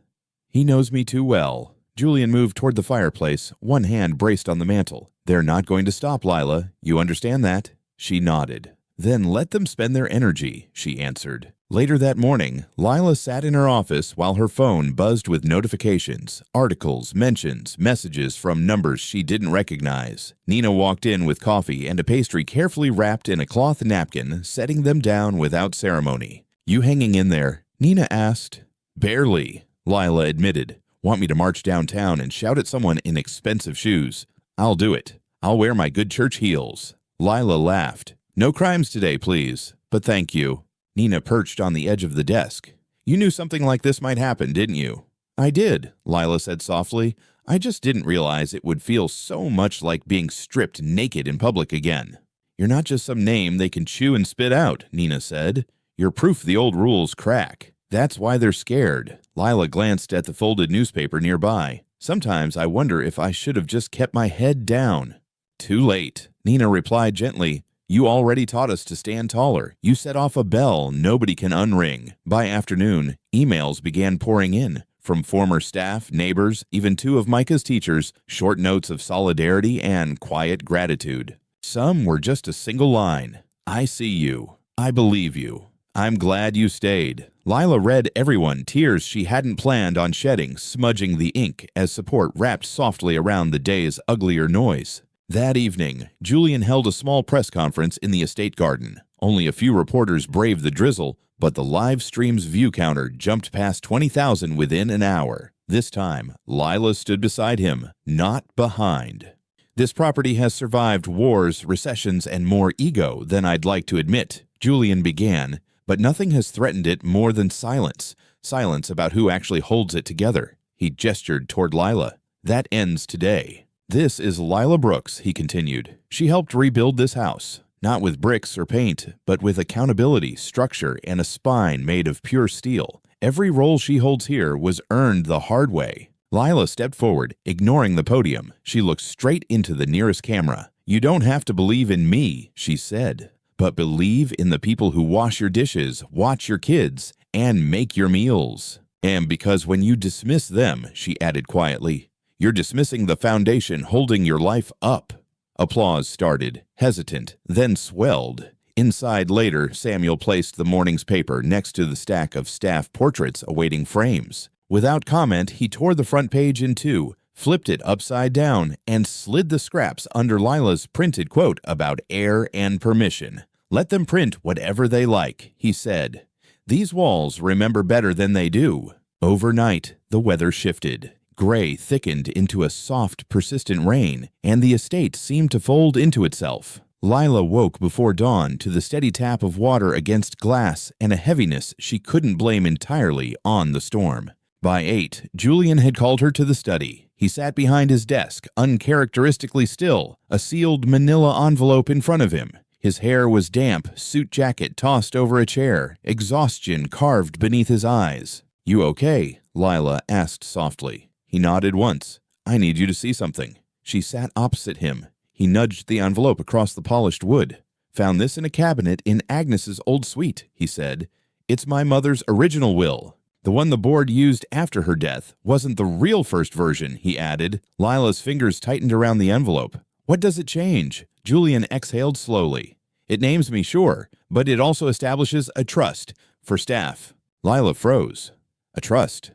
Speaker 1: "He knows me too well." Julian moved toward the fireplace, one hand braced on the mantel. "They're not going to stop, Lila. You understand that?" She nodded. "Then let them spend their energy," she answered. Later that morning, Lila sat in her office while her phone buzzed with notifications, articles, mentions, messages from numbers she didn't recognize. Nina walked in with coffee and a pastry carefully wrapped in a cloth napkin, setting them down without ceremony. "You hanging in there?" Nina asked. "Barely," Lila admitted. "Want me to march downtown and shout at someone in expensive shoes? I'll do it. I'll wear my good church heels." Lila laughed. "No crimes today, please, but thank you." Nina perched on the edge of the desk. "You knew something like this might happen, didn't you?" "I did," Lila said softly. "I just didn't realize it would feel so much like being stripped naked in public again." "You're not just some name they can chew and spit out," Nina said. "You're proof the old rules crack. That's why they're scared." Lila glanced at the folded newspaper nearby. "Sometimes I wonder if I should have just kept my head down." "Too late," Nina replied gently. "You already taught us to stand taller. You set off a bell nobody can unring." By afternoon, emails began pouring in. From former staff, neighbors, even two of Micah's teachers, short notes of solidarity and quiet gratitude. Some were just a single line. "I see you. I believe you. I'm glad you stayed." Lila read everyone, tears she hadn't planned on shedding, smudging the ink as support wrapped softly around the day's uglier noise. That evening, Julian held a small press conference in the estate garden. Only a few reporters braved the drizzle, but the live stream's view counter jumped past 20,000 within an hour. This time, Lila stood beside him, not behind. "This property has survived wars, recessions, and more ego than I'd like to admit," Julian began, "but nothing has threatened it more than silence. Silence about who actually holds it together." He gestured toward Lila. "That ends today." "This is Lila Brooks," he continued. "She helped rebuild this house, not with bricks or paint, but with accountability, structure, and a spine made of pure steel. Every role she holds here was earned the hard way." Lila stepped forward, ignoring the podium. She looked straight into the nearest camera. "You don't have to believe in me," she said, "but believe in the people who wash your dishes, watch your kids, and make your meals. And because when you dismiss them," she added quietly, "you're dismissing the foundation holding your life up." Applause started, hesitant, then swelled. Inside later, Samuel placed the morning's paper next to the stack of staff portraits awaiting frames. Without comment, he tore the front page in two, flipped it upside down, and slid the scraps under Lila's printed quote about air and permission. "Let them print whatever they like," he said. "These walls remember better than they do." Overnight, the weather shifted. Gray thickened into a soft, persistent rain, and the estate seemed to fold into itself. Lila woke before dawn to the steady tap of water against glass and a heaviness she couldn't blame entirely on the storm. By 8, Julian had called her to the study. He sat behind his desk, uncharacteristically still, a sealed manila envelope in front of him. His hair was damp, suit jacket tossed over a chair, exhaustion carved beneath his eyes. "You okay?" Lila asked softly. He nodded once. "I need you to see something." She sat opposite him. He nudged the envelope across the polished wood. "Found this in a cabinet in Agnes's old suite," he said. "It's my mother's original will. The one the board used after her death wasn't the real first version," he added. Lila's fingers tightened around the envelope. "What does it change?" Julian exhaled slowly. "It names me, sure, but it also establishes a trust for staff." Lila froze. "A trust?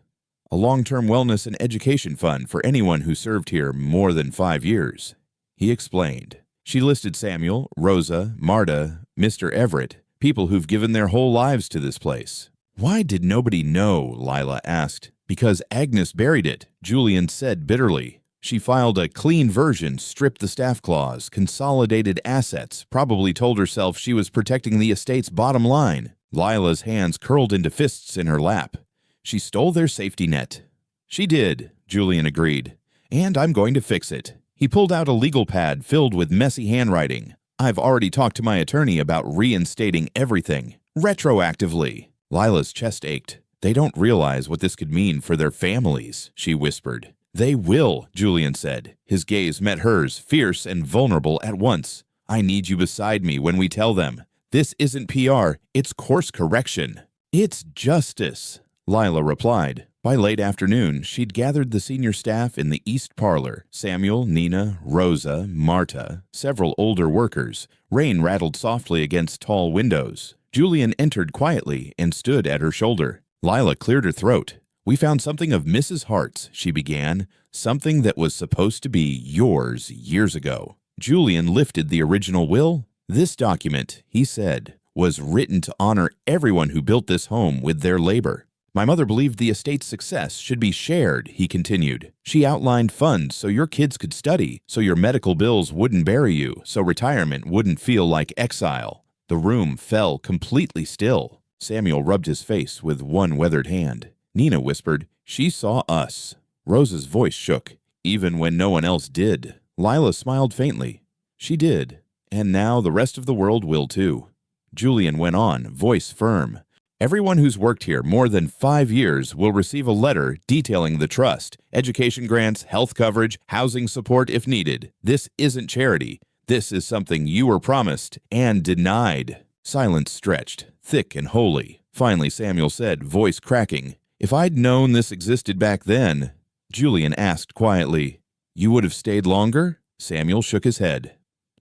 Speaker 1: A long-term wellness and education fund for anyone who served here more than 5 years." He explained. She listed Samuel, Rosa, Marta, Mr. Everett, people who've given their whole lives to this place. "Why did nobody know?" Lila asked. "Because Agnes buried it," Julian said bitterly. She filed a clean version, stripped the staff clause, consolidated assets, probably told herself she was protecting the estate's bottom line. Lila's hands curled into fists in her lap. "She stole their safety net." "She did," Julian agreed. "And I'm going to fix it." He pulled out a legal pad filled with messy handwriting. "I've already talked to my attorney about reinstating everything, retroactively." Lila's chest ached. "They don't realize what this could mean for their families," she whispered. "They will," Julian said. His gaze met hers, fierce and vulnerable at once. "I need you beside me when we tell them. This isn't PR, it's course correction." "It's justice," Lila replied. By late afternoon, she'd gathered the senior staff in the east parlor. Samuel, Nina, Rosa, Marta, several older workers. Rain rattled softly against tall windows. Julian entered quietly and stood at her shoulder. Lila cleared her throat. "We found something of Mrs. Hart's," she began. "Something that was supposed to be yours years ago." Julian lifted the original will. "This document," he said, "was written to honor everyone who built this home with their labor. My mother believed the estate's success should be shared," he continued. "She outlined funds so your kids could study, so your medical bills wouldn't bury you, so retirement wouldn't feel like exile." The room fell completely still. Samuel rubbed his face with one weathered hand. Nina whispered, "She saw us." Rosa's voice shook, even when no one else did. Lila smiled faintly. "She did, and now the rest of the world will too." Julian went on, voice firm. "Everyone who's worked here more than 5 years will receive a letter detailing the trust, education grants, health coverage, housing support if needed. This isn't charity. This is something you were promised and denied." Silence stretched, thick and holy. Finally, Samuel said, voice cracking, "If I'd known this existed back then," Julian asked quietly, "you would have stayed longer?" Samuel shook his head.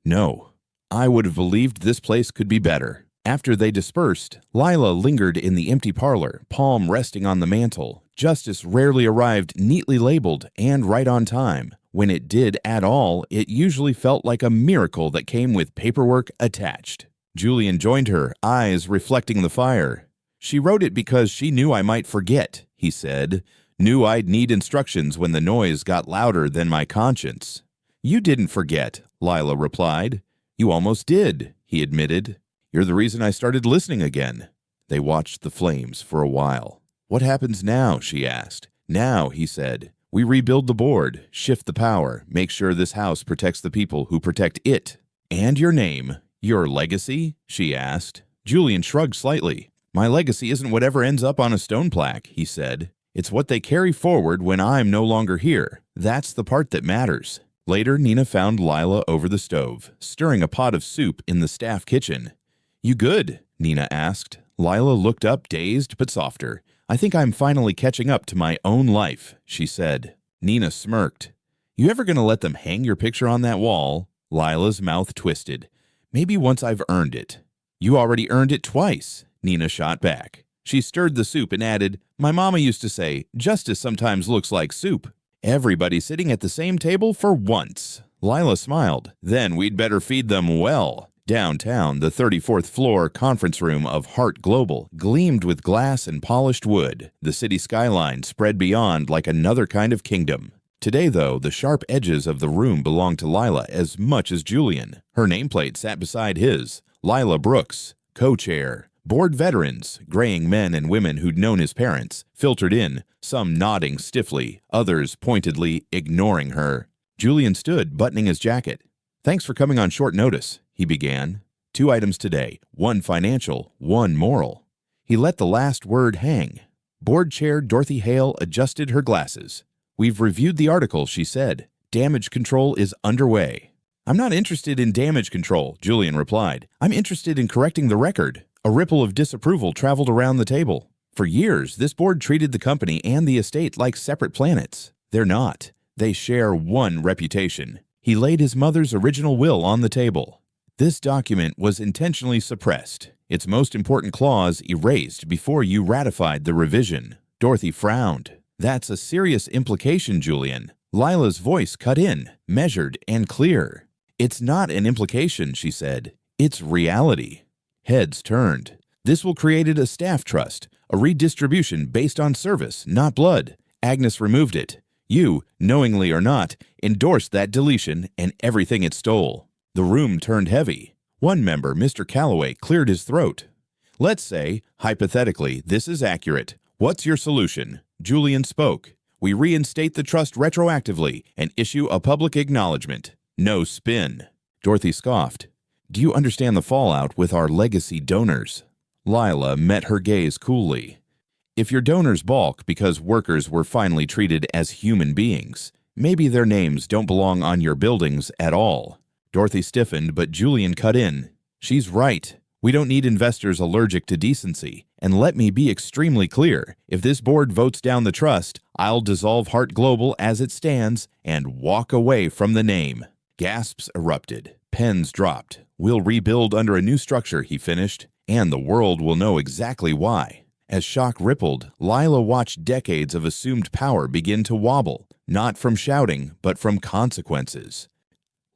Speaker 1: "No. I would have believed this place could be better." After they dispersed, Lila lingered in the empty parlor, palm resting on the mantel. Justice rarely arrived neatly labeled and right on time. When it did at all, it usually felt like a miracle that came with paperwork attached. Julian joined her, eyes reflecting the fire. "She wrote it because she knew I might forget," he said. "Knew I'd need instructions when the noise got louder than my conscience." "You didn't forget," Lila replied. "You almost did," he admitted. "You're the reason I started listening again." They watched the flames for a while. "What happens now?" she asked. "Now," he said, "we rebuild the board, shift the power, make sure this house protects the people who protect it." "And your name? Your legacy?" she asked. Julian shrugged slightly. "My legacy isn't whatever ends up on a stone plaque," he said. "It's what they carry forward when I'm no longer here. That's the part that matters." Later, Nina found Lila over the stove, stirring a pot of soup in the staff kitchen. "You good?" Nina asked. Lila looked up, dazed but softer. "I think I'm finally catching up to my own life," she said. Nina smirked. "You ever gonna let them hang your picture on that wall?" Lila's mouth twisted. "Maybe once I've earned it." "You already earned it twice," Nina shot back. She stirred the soup and added, "My mama used to say, justice sometimes looks like soup." "Everybody sitting at the same table for once." Lila smiled. "Then we'd better feed them well." Downtown, the 34th floor conference room of Hart Global gleamed with glass and polished wood. The city skyline spread beyond like another kind of kingdom. Today, though, the sharp edges of the room belonged to Lila as much as Julian. Her nameplate sat beside his. Lila Brooks, co-chair. Board veterans, graying men and women who'd known his parents, filtered in, some nodding stiffly, others pointedly ignoring her. Julian stood, buttoning his jacket. "Thanks for coming on short notice," he began. "2 items today, 1 financial, 1 moral." He let the last word hang. Board chair Dorothy Hale adjusted her glasses. "We've reviewed the article," she said. "Damage control is underway." "I'm not interested in damage control," Julian replied. "I'm interested in correcting the record." A ripple of disapproval traveled around the table. For years, this board treated the company and the estate like separate planets. They're not. They share one reputation. He laid his mother's original will on the table. This document was intentionally suppressed, its most important clause erased before you ratified the revision. Dorothy frowned. "That's a serious implication, Julian." Lila's voice cut in, measured and clear. "It's not an implication," she said. "It's reality." Heads turned. "This will create a staff trust, a redistribution based on service, not blood." Agnes removed it. "You, knowingly or not, endorsed that deletion and everything it stole." The room turned heavy. One member, Mr. Calloway, cleared his throat. "Let's say, hypothetically, this is accurate. What's your solution?" Julian spoke. "We reinstate the trust retroactively and issue a public acknowledgement. No spin." Dorothy scoffed. "Do you understand the fallout with our legacy donors?" Lila met her gaze coolly. "If your donors balk because workers were finally treated as human beings, maybe their names don't belong on your buildings at all." Dorothy stiffened, but Julian cut in. "She's right. We don't need investors allergic to decency. And let me be extremely clear. If this board votes down the trust, I'll dissolve Hart Global as it stands and walk away from the name." Gasps erupted. Pens dropped. "We'll rebuild under a new structure," he finished, "and the world will know exactly why." As shock rippled, Lila watched decades of assumed power begin to wobble, not from shouting, but from consequences.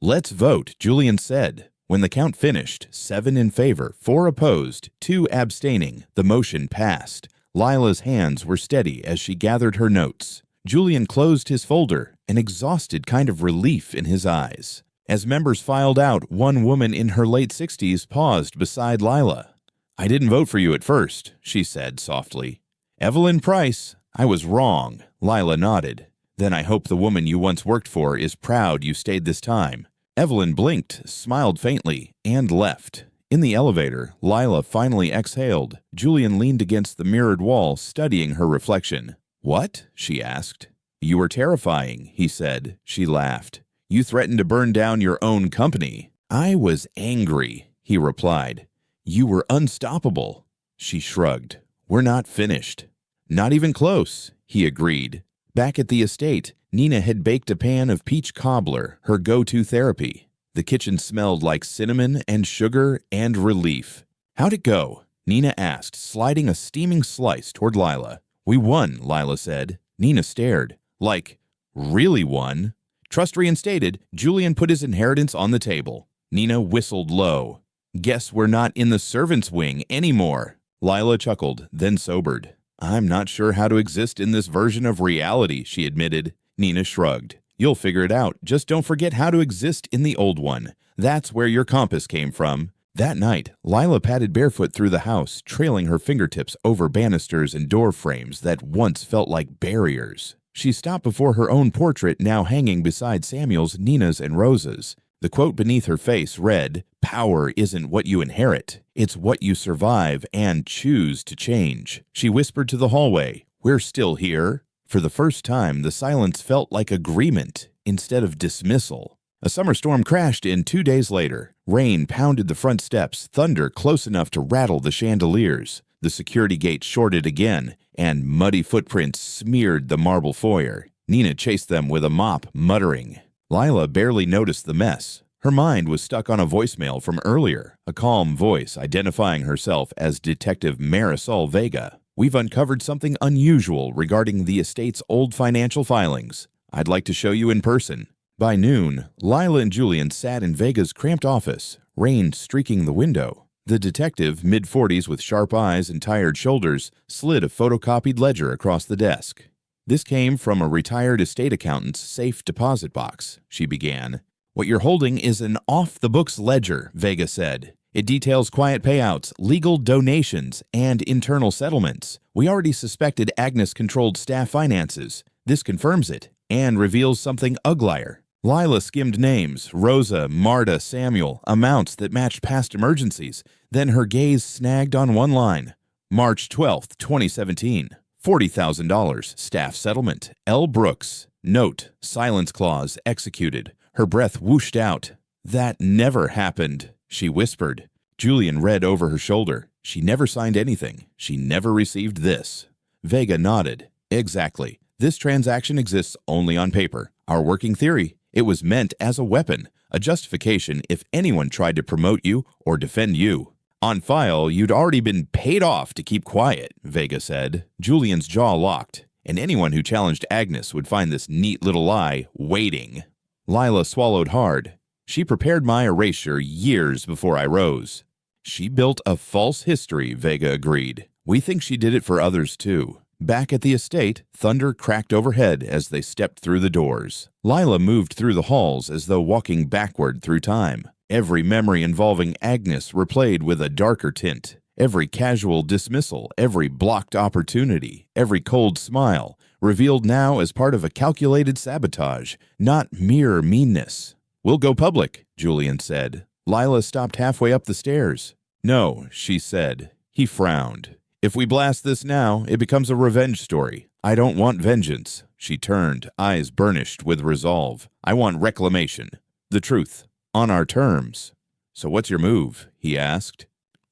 Speaker 1: "Let's vote," Julian said. When the count finished, 7 in favor, 4 opposed, 2 abstaining, the motion passed. Lila's hands were steady as she gathered her notes. Julian closed his folder, an exhausted kind of relief in his eyes. As members filed out, one woman in her late 60s paused beside Lila. "I didn't vote for you at first," she said softly. "Evelyn Price, I was wrong." Lila nodded. "Then I hope the woman you once worked for is proud you stayed this time." Evelyn blinked, smiled faintly, and left. In the elevator, Lila finally exhaled. Julian leaned against the mirrored wall, studying her reflection. "What?" she asked. "You were terrifying," he said. She laughed. "You threatened to burn down your own company." "I was angry," he replied. "You were unstoppable." She shrugged. "We're not finished." "Not even close," he agreed. Back at the estate, Nina had baked a pan of peach cobbler, her go-to therapy. The kitchen smelled like cinnamon and sugar and relief. "How'd it go?" Nina asked, sliding a steaming slice toward Lila. "We won," Lila said. Nina stared. "Like, really won?" Trust reinstated, Julian put his inheritance on the table. Nina whistled low. "Guess we're not in the servants' wing anymore." Lila chuckled, then sobered. "I'm not sure how to exist in this version of reality," she admitted. Nina shrugged. "You'll figure it out. Just don't forget how to exist in the old one. That's where your compass came from." That night, Lila padded barefoot through the house, trailing her fingertips over banisters and door frames that once felt like barriers. She stopped before her own portrait, now hanging beside Samuel's, Nina's, and Rosa's. The quote beneath her face read, "Power isn't what you inherit. It's what you survive and choose to change." She whispered to the hallway, "We're still here." For the first time, the silence felt like agreement instead of dismissal. A summer storm crashed in 2 days later. Rain pounded the front steps, thunder close enough to rattle the chandeliers. The security gate shorted again, and muddy footprints smeared the marble foyer. Nina chased them with a mop, muttering. Lila barely noticed the mess. Her mind was stuck on a voicemail from earlier, a calm voice identifying herself as Detective Marisol Vega. "We've uncovered something unusual regarding the estate's old financial filings. I'd like to show you in person." By noon, Lila and Julian sat in Vega's cramped office, rain streaking the window. The detective, mid-40s with sharp eyes and tired shoulders, slid a photocopied ledger across the desk. This came from a retired estate accountant's safe deposit box, she began. What you're holding is an off-the-books ledger, Vega said. It details quiet payouts, legal donations, and internal settlements. We already suspected Agnes controlled staff finances. This confirms it, and reveals something uglier. Lila skimmed names, Rosa, Marta, Samuel, amounts that matched past emergencies. Then her gaze snagged on one line. March 12, 2017. $40,000, staff settlement, L. Brooks. Note, silence clause executed. Her breath whooshed out. That never happened, she whispered. Julian read over her shoulder. She never signed anything. She never received this. Vega nodded. Exactly. This transaction exists only on paper. Our working theory. It was meant as a weapon, a justification if anyone tried to promote you or defend you. On file, you'd already been paid off to keep quiet, Vega said. Julian's jaw locked, and anyone who challenged Agnes would find this neat little lie waiting. Lila swallowed hard. She prepared my erasure years before I rose. She built a false history, Vega agreed. We think she did it for others too. Back at the estate, thunder cracked overhead as they stepped through the doors. Lila moved through the halls as though walking backward through time. Every memory involving Agnes replayed with a darker tint. Every casual dismissal, every blocked opportunity, every cold smile, revealed now as part of a calculated sabotage, not mere meanness. We'll go public, Julian said. Lila stopped halfway up the stairs. No, she said. He frowned. If we blast this now, it becomes a revenge story. I don't want vengeance. She turned, eyes burnished with resolve. I want reclamation. The truth. On our terms. So what's your move? He asked.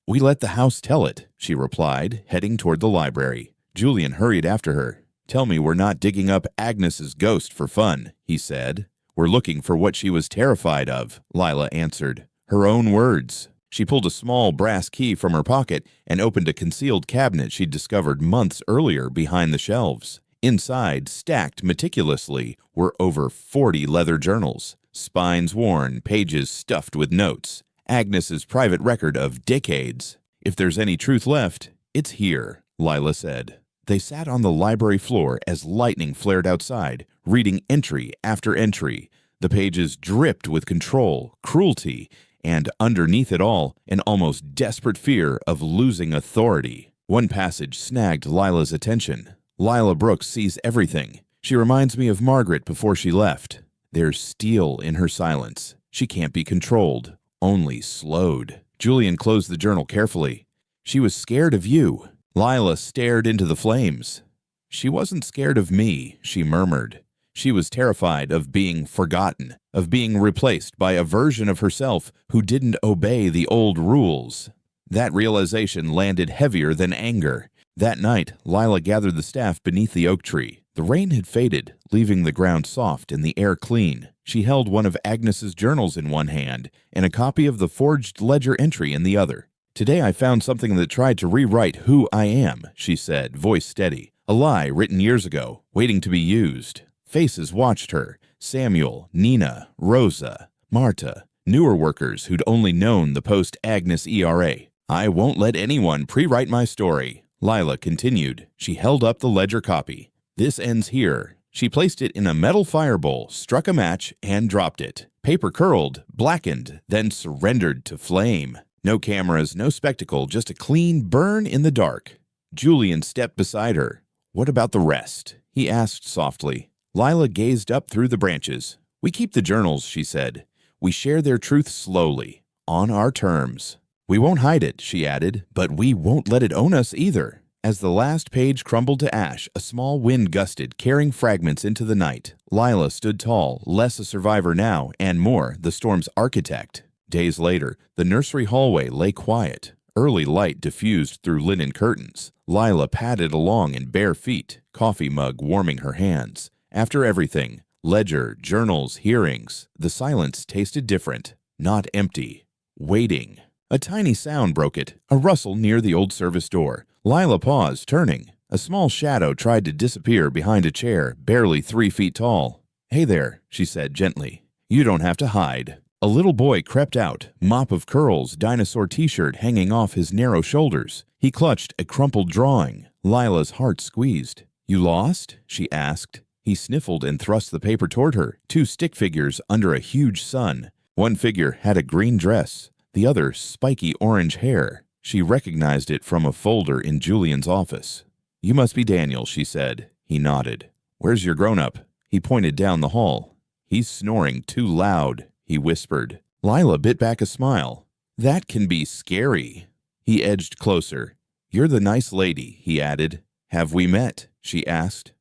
Speaker 1: We let the house tell it, she replied, heading toward the library. Julian hurried after her. Tell me we're not digging up Agnes's ghost for fun, he said. We're looking for what she was terrified of, Lila answered. Her own words. She pulled a small brass key from her pocket and opened a concealed cabinet she'd discovered months earlier behind the shelves. Inside, stacked meticulously, were over 40 leather journals, spines worn, pages stuffed with notes. Agnes's private record of decades. If there's any truth left, it's here, Lila said. They sat on the library floor as lightning flared outside, reading entry after entry. The pages dripped with control, cruelty, and underneath it all, an almost desperate fear of losing authority. One passage snagged Lila's attention. Lila Brooks sees everything. She reminds me of Margaret before she left. There's steel in her silence. She can't be controlled, only slowed. Julian closed the journal carefully. She was scared of you. Lila stared into the flames. She wasn't scared of me, she murmured. She was terrified of being forgotten, of being replaced by a version of herself who didn't obey the old rules. That realization landed heavier than anger. That night, Lila gathered the staff beneath the oak tree. The rain had faded, leaving the ground soft and the air clean. She held one of Agnes's journals in one hand and a copy of the forged ledger entry in the other. Today I found something that tried to rewrite who I am, she said, voice steady. A lie written years ago, waiting to be used. Faces watched her. Samuel, Nina, Rosa, Marta, newer workers who'd only known the post-Agnes ERA. I won't let anyone pre-write my story, Lila continued. She held up the ledger copy. This ends here. She placed it in a metal fire bowl, struck a match, and dropped it. Paper curled, blackened, then surrendered to flame. No cameras, no spectacle, just a clean burn in the dark. Julian stepped beside her. What about the rest? He asked softly. Lila gazed up through the branches. We keep the journals, she said. We share their truth slowly, on our terms. We won't hide it, she added, but we won't let it own us either. As the last page crumbled to ash, a small wind gusted, carrying fragments into the night. Lila stood tall, less a survivor now, and more, the storm's architect. Days later, the nursery hallway lay quiet. Early light diffused through linen curtains. Lila padded along in bare feet, coffee mug warming her hands. After everything, ledger, journals, hearings, the silence tasted different, not empty. Waiting. A tiny sound broke it, a rustle near the old service door. Lila paused, turning. A small shadow tried to disappear behind a chair, barely 3 feet tall. Hey there, she said gently. You don't have to hide. A little boy crept out, mop of curls, dinosaur t-shirt hanging off his narrow shoulders. He clutched a crumpled drawing. Lila's heart squeezed. You lost? She asked. He sniffled and thrust the paper toward her, two stick figures under a huge sun. One figure had a green dress, the other spiky orange hair. She recognized it from a folder in Julian's office. You must be Daniel, she said. He nodded. Where's your grown-up? He pointed down the hall. He's snoring too loud, he whispered. Lila bit back a smile. That can be scary. He edged closer. You're the nice lady, he added. Have we met? She asked.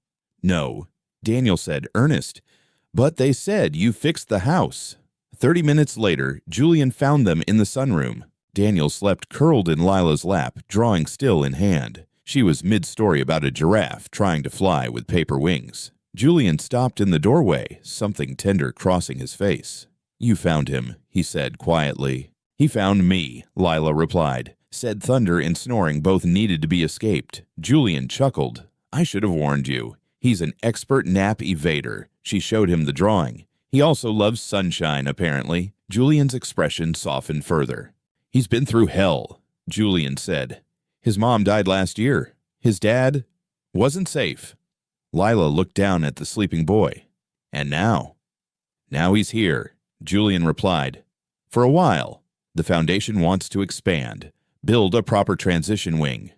Speaker 1: No, Daniel said, earnest. But they said you fixed the house. 30 minutes later, Julian found them in the sunroom. Daniel slept curled in Lila's lap, drawing still in hand. She was mid-story about a giraffe trying to fly with paper wings. Julian stopped in the doorway, something tender crossing his face. You found him, he said quietly. He found me, Lila replied. Said thunder and snoring both needed to be escaped. Julian chuckled. I should have warned you. He's an expert nap evader. She showed him the drawing. He also loves sunshine, apparently. Julian's expression softened further. He's been through hell, Julian said. His mom died last year. His dad wasn't safe. Lila looked down at the sleeping boy. And now? Now he's here, Julian replied. For a while. The foundation wants to expand. Build a proper transition wing.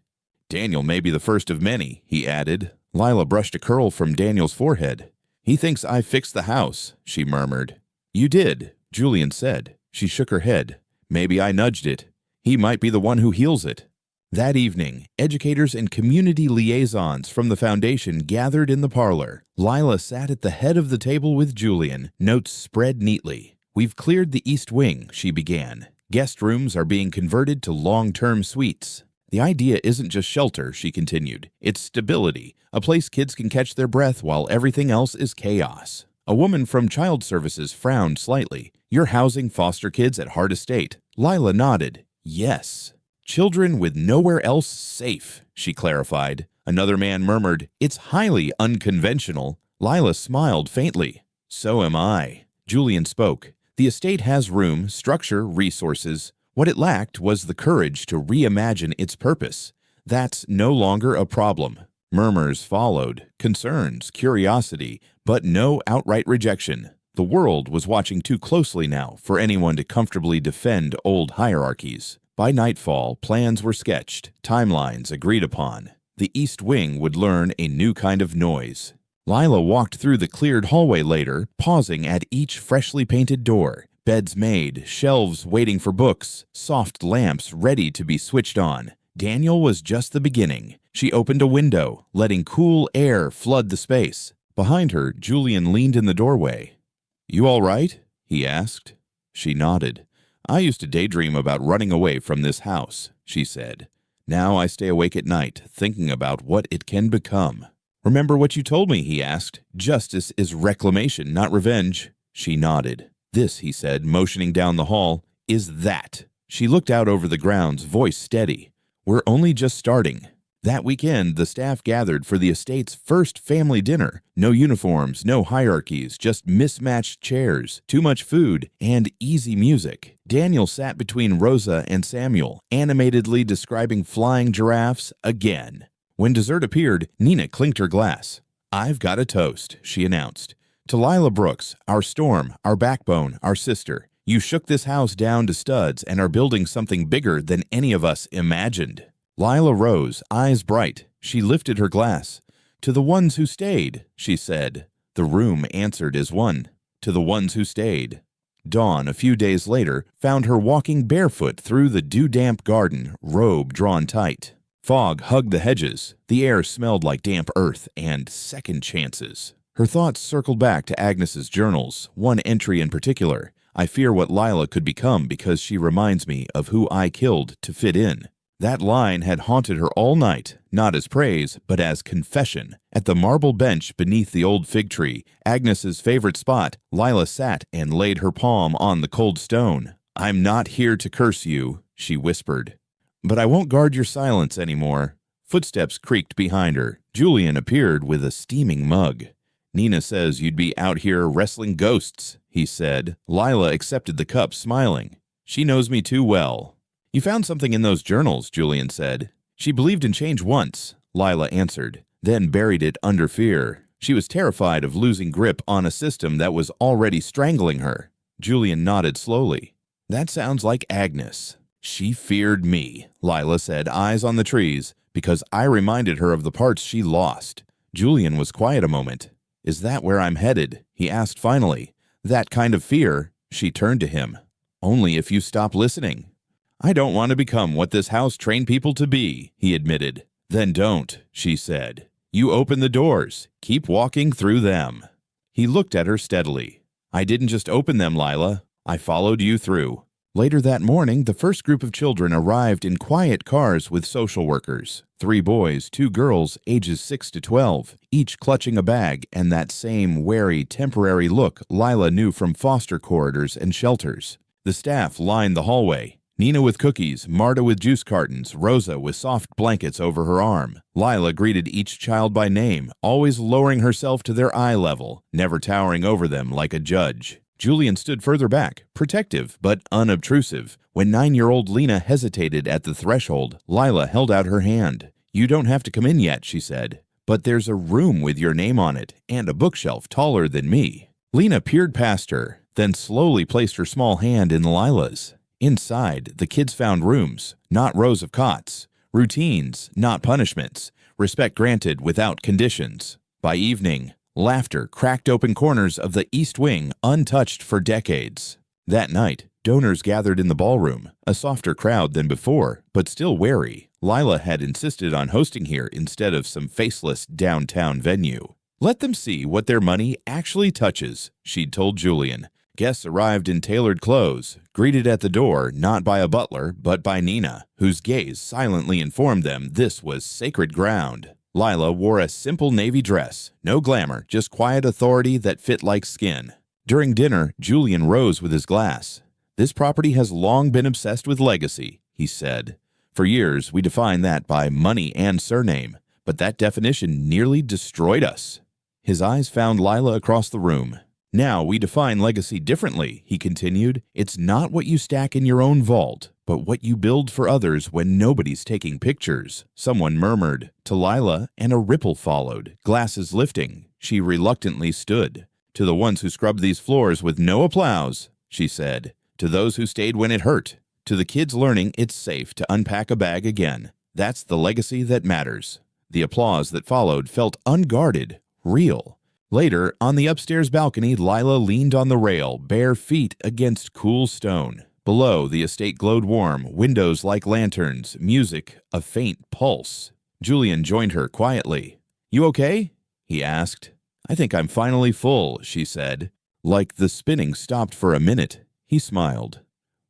Speaker 1: Daniel may be the first of many, he added. Lila brushed a curl from Daniel's forehead. He thinks I fixed the house, she murmured. You did, Julian said. She shook her head. Maybe I nudged it. He might be the one who heals it. That evening, educators and community liaisons from the foundation gathered in the parlor. Lila sat at the head of the table with Julian, notes spread neatly. We've cleared the east wing, she began. Guest rooms are being converted to long-term suites. The idea isn't just shelter, she continued. It's stability, a place kids can catch their breath while everything else is chaos. A woman from Child Services frowned slightly. You're housing foster kids at Hart Estate. Lila nodded. Yes. Children with nowhere else safe, she clarified. Another man murmured, It's highly unconventional. Lila smiled faintly. So am I. Julian spoke. The estate has room, structure, resources. What it lacked was the courage to reimagine its purpose. That's no longer a problem. Murmurs followed, concerns, curiosity, but no outright rejection. The world was watching too closely now for anyone to comfortably defend old hierarchies. By nightfall, plans were sketched, timelines agreed upon. The East Wing would learn a new kind of noise. Lila walked through the cleared hallway later, pausing at each freshly painted door. Beds made, shelves waiting for books, soft lamps ready to be switched on. Daniel was just the beginning. She opened a window, letting cool air flood the space. Behind her, Julian leaned in the doorway. You all right? He asked. She nodded. I used to daydream about running away from this house, she said. Now I stay awake at night, thinking about what it can become. Remember what you told me, he asked. Justice is reclamation, not revenge. She nodded. This, he said, motioning down the hall, is that. She looked out over the grounds, voice steady. We're only just starting. That weekend, the staff gathered for the estate's first family dinner. No uniforms, no hierarchies, just mismatched chairs, too much food, and easy music. Daniel sat between Rosa and Samuel, animatedly describing flying giraffes again. When dessert appeared, Nina clinked her glass. I've got a toast, she announced. To Lila Brooks, our storm, our backbone, our sister. You shook this house down to studs and are building something bigger than any of us imagined. Lila rose, eyes bright. She lifted her glass. To the ones who stayed, she said. The room answered as one. To the ones who stayed. Dawn, a few days later, found her walking barefoot through the dew-damp garden, robe drawn tight. Fog hugged the hedges. The air smelled like damp earth and second chances. Her thoughts circled back to Agnes's journals, one entry in particular. I fear what Lila could become because she reminds me of who I killed to fit in. That line had haunted her all night, not as praise, but as confession. At the marble bench beneath the old fig tree, Agnes's favorite spot, Lila sat and laid her palm on the cold stone. I'm not here to curse you, she whispered. But I won't guard your silence anymore. Footsteps creaked behind her. Julian appeared with a steaming mug. Nina says you'd be out here wrestling ghosts, he said. Lila accepted the cup, smiling. She knows me too well. You found something in those journals, Julian said. She believed in change once, Lila answered. then buried it under fear. She was terrified of losing grip on a system that was already strangling her. Julian nodded slowly. That sounds like Agnes. She feared me, Lila said, eyes on the trees, because I reminded her of the parts she lost. Julian was quiet a moment. Is that where I'm headed? He asked finally. That kind of fear? She turned to him. Only if you stop listening. I don't want to become what this house trained people to be, he admitted. Then don't, she said. You open the doors. Keep walking through them. He looked at her steadily. I didn't just open them, Lila. I followed you through. Later that morning, the first group of children arrived in quiet cars with social workers. 3 boys, 2 girls, ages 6 to 12, each clutching a bag and that same wary, temporary look Lila knew from foster corridors and shelters. The staff lined the hallway. Nina with cookies, Marta with juice cartons, Rosa with soft blankets over her arm. Lila greeted each child by name, always lowering herself to their eye level, never towering over them like a judge. Julian stood further back, protective but unobtrusive. When 9-year-old Lina hesitated at the threshold, Lila held out her hand. You don't have to come in yet, she said. But there's a room with your name on it, and a bookshelf taller than me. Lina peered past her, then slowly placed her small hand in Lila's. Inside, the kids found rooms, not rows of cots. Routines, not punishments. Respect granted without conditions. By evening, laughter cracked open corners of the East Wing untouched for decades. That night, donors gathered in the ballroom, a softer crowd than before, but still wary. Lila had insisted on hosting here instead of some faceless downtown venue. Let them see what their money actually touches, she'd told Julian. Guests arrived in tailored clothes, greeted at the door not by a butler but by Nina, whose gaze silently informed them this was sacred ground. Lila wore a simple navy dress, no glamour, just quiet authority that fit like skin. During dinner, Julian rose with his glass. This property has long been obsessed with legacy, he said. For years, we defined that by money and surname, but that definition nearly destroyed us. His eyes found Lila across the room. Now we define legacy differently, he continued. It's not what you stack in your own vault, but what you build for others when nobody's taking pictures. Someone murmured to Lila, and a ripple followed, glasses lifting. She reluctantly stood. To the ones who scrubbed these floors with no applause, she said. To those who stayed when it hurt. To the kids learning it's safe to unpack a bag again. That's the legacy that matters. The applause that followed felt unguarded, real. Later, on the upstairs balcony, Lila leaned on the rail, bare feet against cool stone. Below, the estate glowed warm, windows like lanterns, music, a faint pulse. Julian joined her quietly. You okay? He asked. I think I'm finally full, she said. Like the spinning stopped for a minute. He smiled.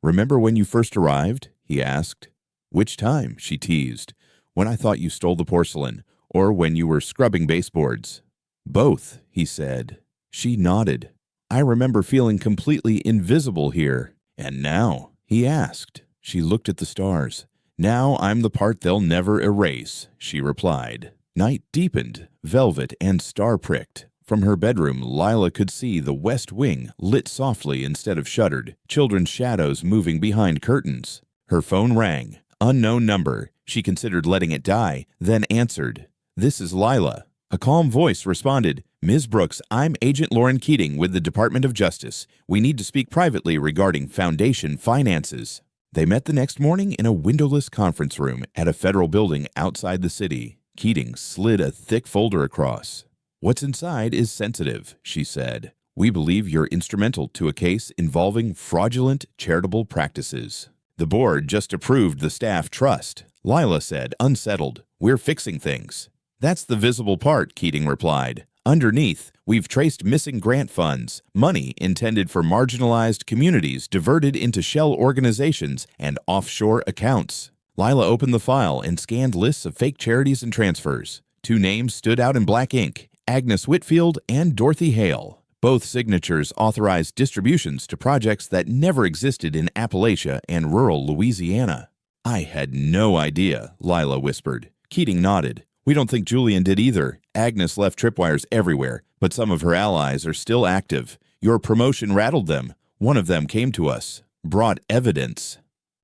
Speaker 1: Remember when you first arrived? He asked. Which time? She teased. When I thought you stole the porcelain, or when you were scrubbing baseboards. Both, he said. She nodded. I remember feeling completely invisible here. And now? He asked. She looked at the stars. Now I'm the part they'll never erase, she replied. Night deepened, velvet and star-pricked. From her bedroom, Lila could see the west wing lit softly instead of shuttered, children's shadows moving behind curtains. Her phone rang. Unknown number. She considered letting it die, then answered. This is Lila. A calm voice responded, Ms. Brooks, I'm Agent Lauren Keating with the Department of Justice. We need to speak privately regarding foundation finances. They met the next morning in a windowless conference room at a federal building outside the city. Keating slid a thick folder across. What's inside is sensitive, she said. We believe you're instrumental to a case involving fraudulent charitable practices. The board just approved the staff trust, Lila said, unsettled. We're fixing things. That's the visible part, Keating replied. Underneath, we've traced missing grant funds, money intended for marginalized communities diverted into shell organizations and offshore accounts. Lila opened the file and scanned lists of fake charities and transfers. 2 names stood out in black ink, Agnes Whitfield and Dorothy Hale. Both signatures authorized distributions to projects that never existed in Appalachia and rural Louisiana. I had no idea, Lila whispered. Keating nodded. We don't think Julian did either. Agnes left tripwires everywhere, but some of her allies are still active. Your promotion rattled them. One of them came to us, brought evidence.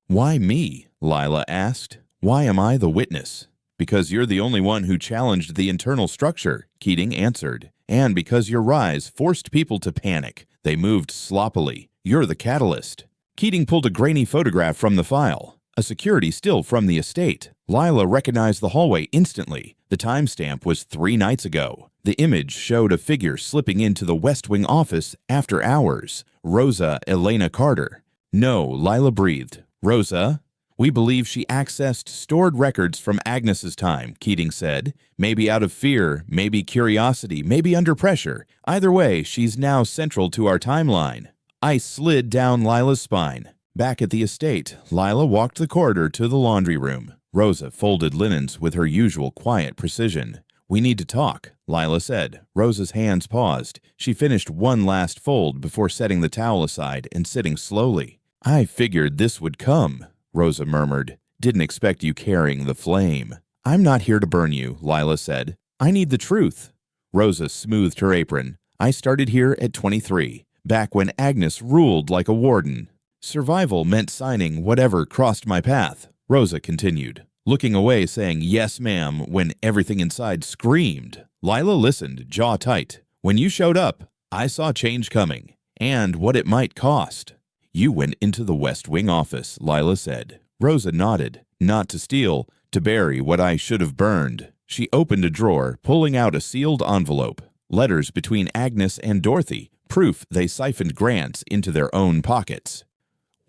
Speaker 1: Why me? Lila asked. Why am I the witness? Because you're the only one who challenged the internal structure, Keating answered. And because your rise forced people to panic. They moved sloppily. You're the catalyst. Keating pulled a grainy photograph from the file, a security still from the estate. Lila recognized the hallway instantly. The timestamp was 3 nights ago. The image showed a figure slipping into the West Wing office after hours. Rosa Elena Carter. No, Lila breathed. Rosa? We believe she accessed stored records from Agnes's time, Keating said. Maybe out of fear, maybe curiosity, maybe under pressure. Either way, she's now central to our timeline. Ice slid down Lila's spine. Back at the estate, Lila walked the corridor to the laundry room. Rosa folded linens with her usual quiet precision. We need to talk, Lila said. Rosa's hands paused. She finished one last fold before setting the towel aside and sitting slowly. I figured this would come, Rosa murmured. Didn't expect you carrying the flame. I'm not here to burn you, Lila said. I need the truth. Rosa smoothed her apron. I started here at 23, back when Agnes ruled like a warden. Survival meant signing whatever crossed my path, Rosa continued, looking away saying yes ma'am when everything inside screamed. Lila listened, jaw tight. When you showed up, I saw change coming, and what it might cost. You went into the West Wing office, Lila said. Rosa nodded. Not to steal, to bury what I should have burned. She opened a drawer, pulling out a sealed envelope. Letters between Agnes and Dorothy, proof they siphoned grants into their own pockets.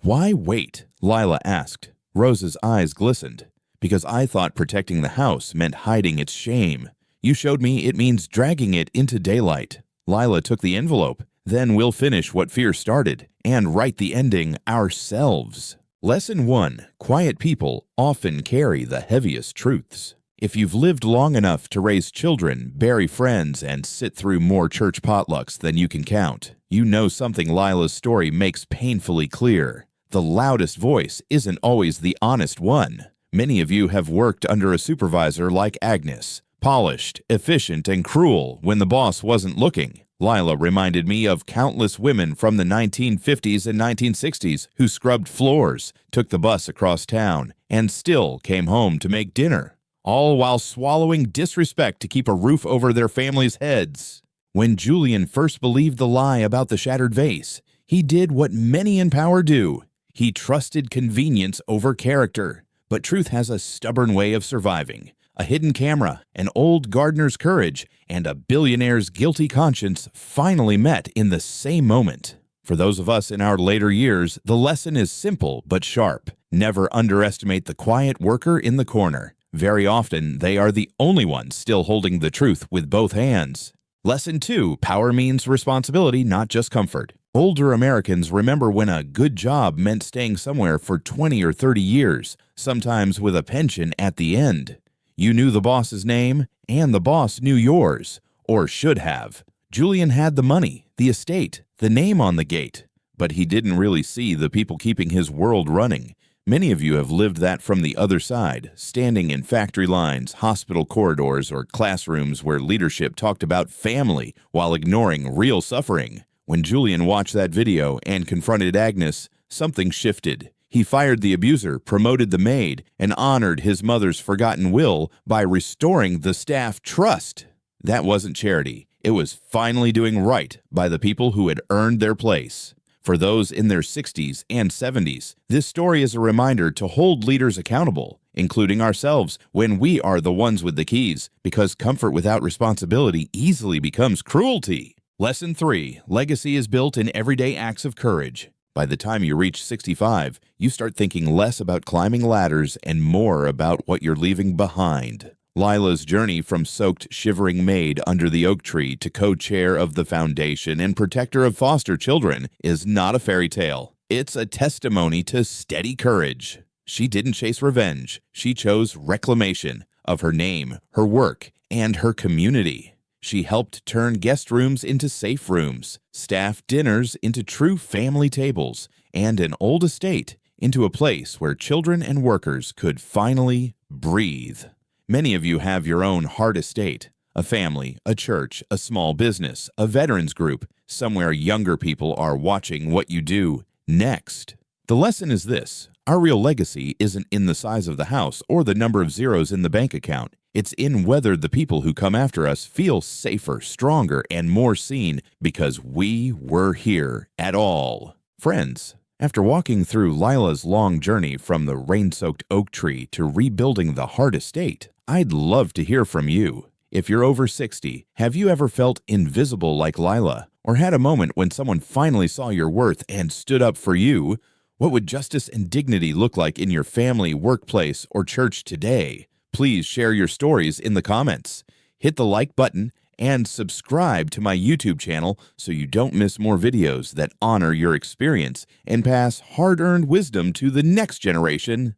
Speaker 1: Why wait? Lila asked. Rosa's eyes glistened. Because I thought protecting the house meant hiding its shame. You showed me it means dragging it into daylight. Lila took the envelope. Then we'll finish what fear started and write the ending ourselves. Lesson 1. Quiet people often carry the heaviest truths. If you've lived long enough to raise children, bury friends, and sit through more church potlucks than you can count, you know something Lila's story makes painfully clear. The loudest voice isn't always the honest one. Many of you have worked under a supervisor like Agnes, polished, efficient, and cruel when the boss wasn't looking. Lila reminded me of countless women from the 1950s and 1960s who scrubbed floors, took the bus across town, and still came home to make dinner, all while swallowing disrespect to keep a roof over their families' heads. When Julian first believed the lie about the shattered vase, he did what many in power do. He trusted convenience over character. But truth has a stubborn way of surviving. A hidden camera, an old gardener's courage, and a billionaire's guilty conscience finally met in the same moment. For those of us in our later years, the lesson is simple but sharp. Never underestimate the quiet worker in the corner. Very often, they are the only ones still holding the truth with both hands. Lesson 2. Power means responsibility, not just comfort. Older Americans remember when a good job meant staying somewhere for 20 or 30 years, sometimes with a pension at the end. You knew the boss's name, and the boss knew yours, or should have. Julian had the money, the estate, the name on the gate, but he didn't really see the people keeping his world running. Many of you have lived that from the other side, standing in factory lines, hospital corridors, or classrooms where leadership talked about family while ignoring real suffering. When Julian watched that video and confronted Agnes, something shifted. He fired the abuser, promoted the maid, and honored his mother's forgotten will by restoring the staff trust. That wasn't charity. It was finally doing right by the people who had earned their place. For those in their 60s and 70s, this story is a reminder to hold leaders accountable, including ourselves, when we are the ones with the keys, because comfort without responsibility easily becomes cruelty. Lesson 3. Legacy is built in everyday acts of courage. By the time you reach 65, you start thinking less about climbing ladders and more about what you're leaving behind. Lila's journey from soaked, shivering maid under the oak tree to co-chair of the foundation and protector of foster children is not a fairy tale. It's a testimony to steady courage. She didn't chase revenge. She chose reclamation of her name, her work, and her community. She helped turn guest rooms into safe rooms, staff dinners into true family tables, and an old estate into a place where children and workers could finally breathe. Many of you have your own heart estate, a family, a church, a small business, a veterans group, somewhere younger people are watching what you do next. The lesson is this: Our real legacy isn't in the size of the house or the number of zeros in the bank account. It's in whether the people who come after us feel safer, stronger, and more seen because we were here at all. Friends, after walking through Lila's long journey from the rain-soaked oak tree to rebuilding the Hart estate, I'd love to hear from you. If you're over 60, have you ever felt invisible like Lila? Or had a moment when someone finally saw your worth and stood up for you? What would justice and dignity look like in your family, workplace, or church today? Please share your stories in the comments. Hit the like button and subscribe to my YouTube channel so you don't miss more videos that honor your experience and pass hard-earned wisdom to the next generation.